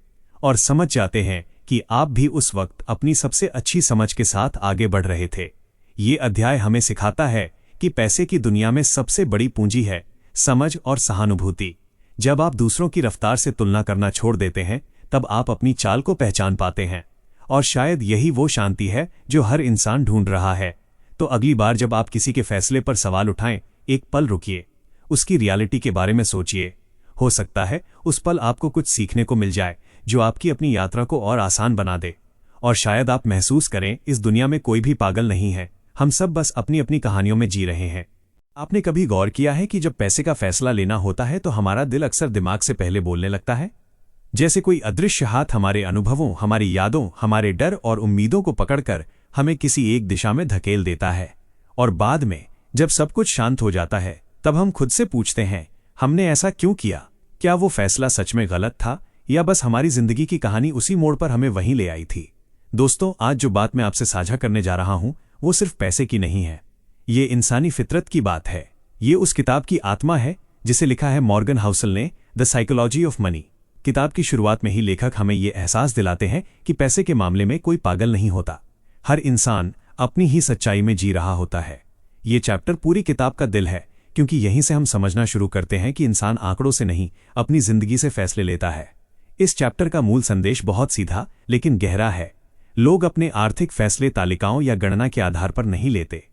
और समझ जाते हैं कि आप भी उस वक्त अपनी सबसे अच्छी समझ के साथ आगे बढ़ रहे थे। ये अध्याय हमें सिखाता है कि पैसे की दुनिया में सबसे बड़ी पूंजी है समझ और सहानुभूति। जब आप दूसरों की रफ्तार से तुलना करना छोड़ देते हैं, तब आप अपनी चाल को पहचान पाते हैं, और शायद यही वो शांति है जो हर इंसान ढूंढ रहा है। तो अगली बार जब आप किसी के फैसले पर सवाल उठाएं, एक पल रुकिए, उसकी रियलिटी के बारे में सोचिए। हो सकता है उस पल आपको कुछ सीखने को मिल जाए जो आपकी अपनी यात्रा को और आसान बना दे। और शायद आप महसूस करें इस दुनिया में कोई भी पागल नहीं है, हम सब बस अपनी अपनी कहानियों में जी रहे हैं। आपने कभी गौर किया है कि जब पैसे का फैसला लेना होता है तो हमारा दिल अक्सर दिमाग से पहले बोलने लगता है? जैसे कोई अदृश्य हाथ हमारे अनुभवों, हमारी यादों, हमारे डर और उम्मीदों को पकड़कर हमें किसी एक दिशा में धकेल देता है। और बाद में जब सब कुछ शांत हो जाता है, तब हम खुद से पूछते हैं हमने ऐसा क्यों किया? क्या वो फैसला सच में गलत था, या बस हमारी जिंदगी की कहानी उसी मोड़ पर हमें वहीं ले आई थी? दोस्तों, आज जो बात मैं आपसे साझा करने जा रहा हूं वो सिर्फ पैसे की नहीं है। ये इंसानी फितरत की बात है। ये उस किताब की आत्मा है जिसे लिखा है मॉर्गन हाउसल ने, द साइकोलॉजी ऑफ मनी। किताब की शुरुआत में ही लेखक हमें ये एहसास दिलाते हैं कि पैसे के मामले में कोई पागल नहीं होता। हर इंसान अपनी ही सच्चाई में जी रहा होता है। ये चैप्टर पूरी किताब का दिल है, क्योंकि यहीं से हम समझना शुरू करते हैं कि इंसान आंकड़ों से नहीं, अपनी जिंदगी से फैसले लेता है। इस चैप्टर का मूल संदेश बहुत सीधा लेकिन गहरा है। लोग अपने आर्थिक फैसले तालिकाओं या गणना के आधार पर नहीं लेते,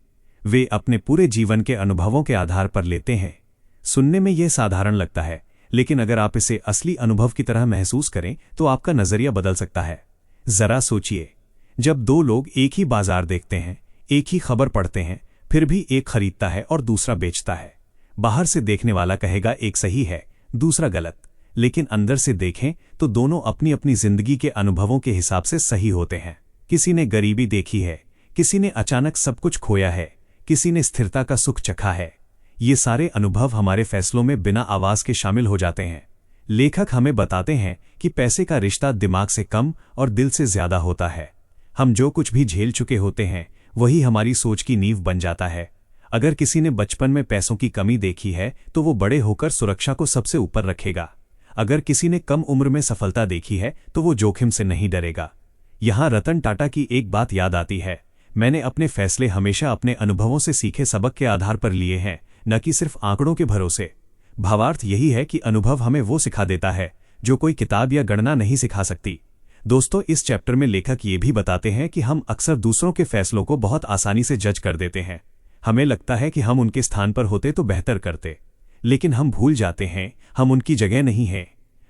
वे अपने पूरे जीवन के अनुभवों के आधार पर लेते हैं। सुनने में यह साधारण लगता है, लेकिन अगर आप इसे असली अनुभव की तरह महसूस करें तो आपका नजरिया बदल सकता है। जरा सोचिए, जब दो लोग एक ही बाजार देखते हैं, एक ही खबर पढ़ते हैं, फिर भी एक खरीदता है और दूसरा बेचता है। बाहर से देखने वाला कहेगा एक सही है, दूसरा गलत, लेकिन अंदर से देखें तो दोनों अपनी अपनी जिंदगी के अनुभवों के हिसाब से सही होते हैं। किसी ने गरीबी देखी है, किसी ने अचानक सब कुछ खोया है, किसी ने स्थिरता का सुख चखा है। ये सारे अनुभव हमारे फैसलों में बिना आवाज के शामिल हो जाते हैं। लेखक हमें बताते हैं कि पैसे का रिश्ता दिमाग से कम और दिल से ज्यादा होता है। हम जो कुछ भी झेल चुके होते हैं वही हमारी सोच की नींव बन जाता है। अगर किसी ने बचपन में पैसों की कमी देखी है तो वो बड़े होकर सुरक्षा को सबसे ऊपर रखेगा। अगर किसी ने कम उम्र में सफलता देखी है तो वो जोखिम से नहीं डरेगा। यहाँ रतन टाटा की एक बात याद आती है, मैंने अपने फैसले हमेशा अपने अनुभवों से सीखे सबक के आधार पर लिए हैं, न कि सिर्फ आंकड़ों के भरोसे। भावार्थ यही है कि अनुभव हमें वो सिखा देता है जो कोई किताब या गणना नहीं सिखा सकती। दोस्तों, इस चैप्टर में लेखक ये भी बताते हैं कि हम अक्सर दूसरों के फैसलों को बहुत आसानी से जज कर देते हैं। हमें लगता है कि हम उनके स्थान पर होते तो बेहतर करते, लेकिन हम भूल जाते हैं हम उनकी जगह नहीं हैं।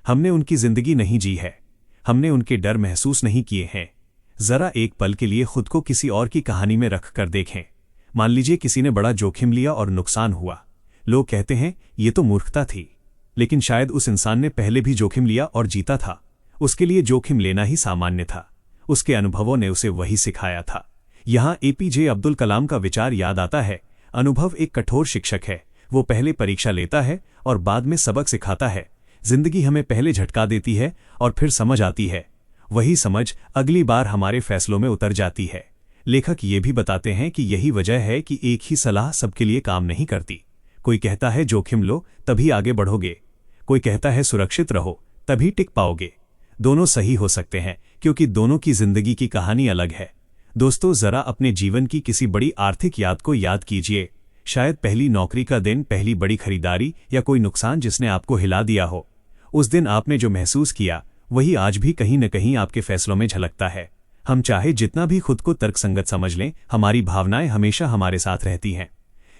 हमने उनकी जिंदगी नहीं जी है, हमने उनके डर महसूस नहीं किए हैं। जरा एक पल के लिए खुद को किसी और की कहानी में रख कर देखें। मान लीजिए किसी ने बड़ा जोखिम लिया और नुकसान हुआ। लोग कहते हैं ये तो मूर्खता थी, लेकिन शायद उस इंसान ने पहले भी जोखिम लिया और जीता था। उसके लिए जोखिम लेना ही सामान्य था। उसके अनुभवों ने उसे वही सिखाया था। यहाँ एपीजे अब्दुल कलाम का विचार याद आता है, अनुभव एक कठोर शिक्षक है। वो पहले परीक्षा लेता है और बाद में सबक सिखाता है। जिंदगी हमें पहले झटका देती है और फिर समझ आती है। वही समझ अगली बार हमारे फैसलों में उतर जाती है। लेखक ये भी बताते हैं कि यही वजह है कि एक ही सलाह सबके लिए काम नहीं करती। कोई कहता है जोखिम लो तभी आगे बढ़ोगे, कोई कहता है सुरक्षित रहो तभी टिक पाओगे। दोनों सही हो सकते हैं क्योंकि दोनों की जिंदगी की कहानी अलग है। दोस्तों, जरा अपने जीवन की किसी बड़ी आर्थिक याद को याद कीजिए। शायद पहली नौकरी का दिन, पहली बड़ी खरीदारी या कोई नुकसान जिसने आपको हिला दिया हो। उस दिन आपने जो महसूस किया वही आज भी कहीं न कहीं आपके फैसलों में झलकता है। हम चाहे जितना भी खुद को तर्कसंगत समझ लें, हमारी भावनाएं हमेशा हमारे साथ रहती हैं।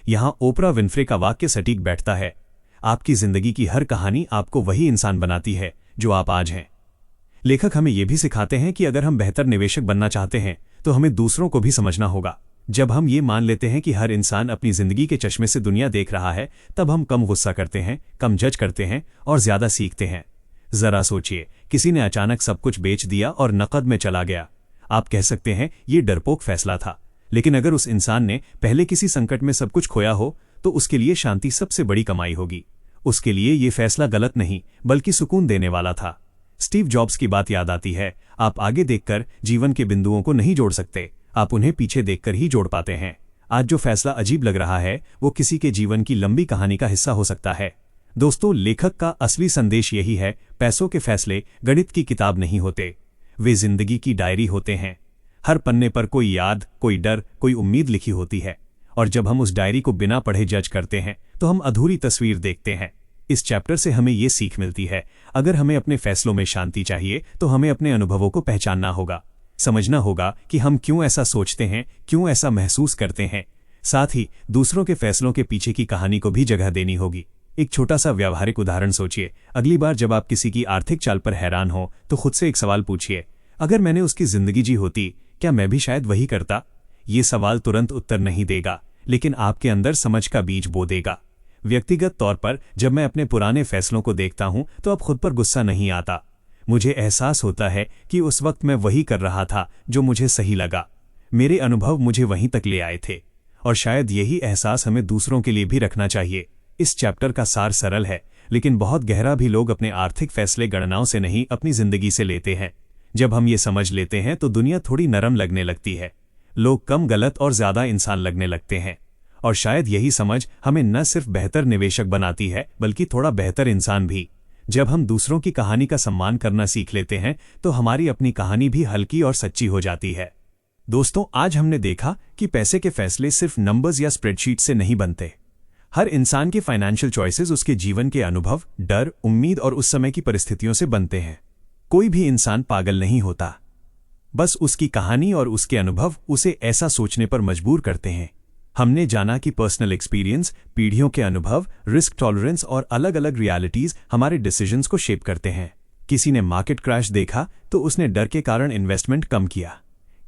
यहाँ ओपरा विन्फ्रे का वाक्य सटीक बैठता है, आपकी जिंदगी की हर कहानी आपको वही इंसान बनाती है जो आप आज हैं। लेखक हमें यह भी सिखाते हैं कि अगर हम बेहतर निवेशक बनना चाहते हैं तो हमें दूसरों को भी समझना होगा। जब हम ये मान लेते हैं कि हर इंसान अपनी जिंदगी के चश्मे से दुनिया देख रहा है, तब हम कम गुस्सा करते हैं, कम जज करते हैं और ज्यादा सीखते हैं। जरा सोचिए, किसी ने अचानक सब कुछ बेच दिया और नकद में चला गया। आप कह सकते हैं ये डरपोक फैसला था, लेकिन अगर उस इंसान ने पहले किसी संकट में सब कुछ खोया हो तो उसके लिए शांति सबसे बड़ी कमाई होगी। उसके लिए ये फैसला गलत नहीं बल्कि सुकून देने वाला था। स्टीव जॉब्स की बात याद आती है, आप आगे देखकर जीवन के बिंदुओं को नहीं जोड़ सकते, आप उन्हें पीछे देखकर ही जोड़ पाते हैं। आज जो फैसला अजीब लग रहा है वो किसी के जीवन की लंबी कहानी का हिस्सा हो सकता है। दोस्तों, लेखक का असली संदेश यही है, पैसों के फैसले गणित की किताब नहीं होते, वे जिंदगी की डायरी होते हैं। हर पन्ने पर कोई याद, कोई डर, कोई उम्मीद लिखी होती है, और जब हम उस डायरी को बिना पढ़े जज करते हैं तो हम अधूरी तस्वीर देखते हैं। इस चैप्टर से हमें ये सीख मिलती है, अगर हमें अपने फैसलों में शांति चाहिए तो हमें अपने अनुभवों को पहचानना होगा, समझना होगा कि हम क्यों ऐसा सोचते हैं, क्यों ऐसा महसूस करते हैं। साथ ही दूसरों के फैसलों के पीछे की कहानी को भी जगह देनी होगी। एक छोटा सा व्यावहारिक उदाहरण सोचिए, अगली बार जब आप किसी की आर्थिक चाल पर हैरान हो तो खुद से एक सवाल पूछिए, अगर मैंने उसकी जिंदगी जी होती क्या मैं भी शायद वही करता। ये सवाल तुरंत उत्तर नहीं देगा, लेकिन आपके अंदर समझ का बीज बो देगा। व्यक्तिगत तौर पर जब मैं अपने पुराने फैसलों को देखता हूं तो अब खुद पर गुस्सा नहीं आता। मुझे एहसास होता है कि उस वक्त मैं वही कर रहा था जो मुझे सही लगा। मेरे अनुभव मुझे वहीं तक ले आए थे, और शायद यही एहसास हमें दूसरों के लिए भी रखना चाहिए। इस चैप्टर का सार सरल है लेकिन बहुत गहरा भी। लोग अपने आर्थिक फैसले गणनाओं से नहीं, अपनी जिंदगी से लेते हैं। जब हम ये समझ लेते हैं तो दुनिया थोड़ी नरम लगने लगती है। लोग कम गलत और ज्यादा इंसान लगने लगते हैं, और शायद यही समझ हमें न सिर्फ बेहतर निवेशक बनाती है बल्कि थोड़ा बेहतर इंसान भी। जब हम दूसरों की कहानी का सम्मान करना सीख लेते हैं तो हमारी अपनी कहानी भी हल्की और सच्ची हो जाती है। दोस्तों, आज हमने देखा कि पैसे के फैसले सिर्फ नंबर्स या स्प्रेडशीट से नहीं बनते। हर इंसान के फाइनेंशियल चॉइसेस उसके जीवन के अनुभव, डर, उम्मीद और उस समय की परिस्थितियों से बनते हैं। कोई भी इंसान पागल नहीं होता, बस उसकी कहानी और उसके अनुभव उसे ऐसा सोचने पर मजबूर करते हैं। हमने जाना कि पर्सनल एक्सपीरियंस, पीढ़ियों के अनुभव, रिस्क टॉलरेंस और अलग अलग रियलिटीज हमारे डिसीजंस को शेप करते हैं। किसी ने मार्केट क्रैश देखा तो उसने डर के कारण इन्वेस्टमेंट कम किया।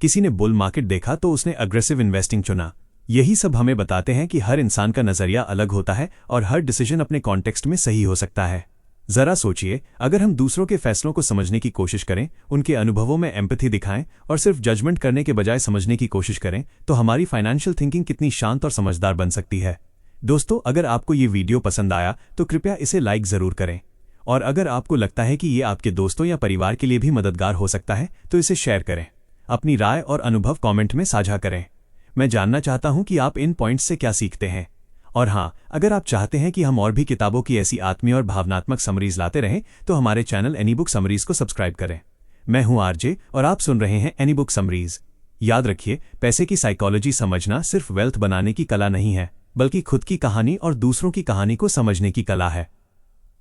किसी ने बुल मार्केट देखा तो उसने अग्रेसिव इन्वेस्टिंग चुना। यही सब हमें बताते हैं कि हर इंसान का नजरिया अलग होता है और हर डिसीजन अपने कॉन्टेक्स्ट में सही हो सकता है। जरा सोचिए, अगर हम दूसरों के फैसलों को समझने की कोशिश करें, उनके अनुभवों में एम्पैथी दिखाएं और सिर्फ जजमेंट करने के बजाय समझने की कोशिश करें, तो हमारी फाइनेंशियल थिंकिंग कितनी शांत और समझदार बन सकती है। दोस्तों, अगर आपको ये वीडियो पसंद आया तो कृपया इसे लाइक जरूर करें, और अगर आपको लगता है कि ये आपके दोस्तों या परिवार के लिए भी मददगार हो सकता है तो इसे शेयर करें। अपनी राय और अनुभव कमेंट में साझा करें। मैं जानना चाहता हूं कि आप इन पॉइंट्स से क्या सीखते हैं। और हाँ, अगर आप चाहते हैं कि हम और भी किताबों की ऐसी आत्मीय और भावनात्मक समरीज लाते रहें तो हमारे चैनल एनीबुक समरीज को सब्सक्राइब करें। मैं हूं आरजे और आप सुन रहे हैं एनीबुक समरीज। याद रखिए, पैसे की साइकोलॉजी समझना सिर्फ वेल्थ बनाने की कला नहीं है, बल्कि खुद की कहानी और दूसरों की कहानी को समझने की कला है।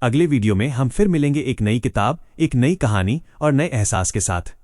अगले वीडियो में हम फिर मिलेंगे एक नई किताब, एक नई कहानी और नए एहसास के साथ।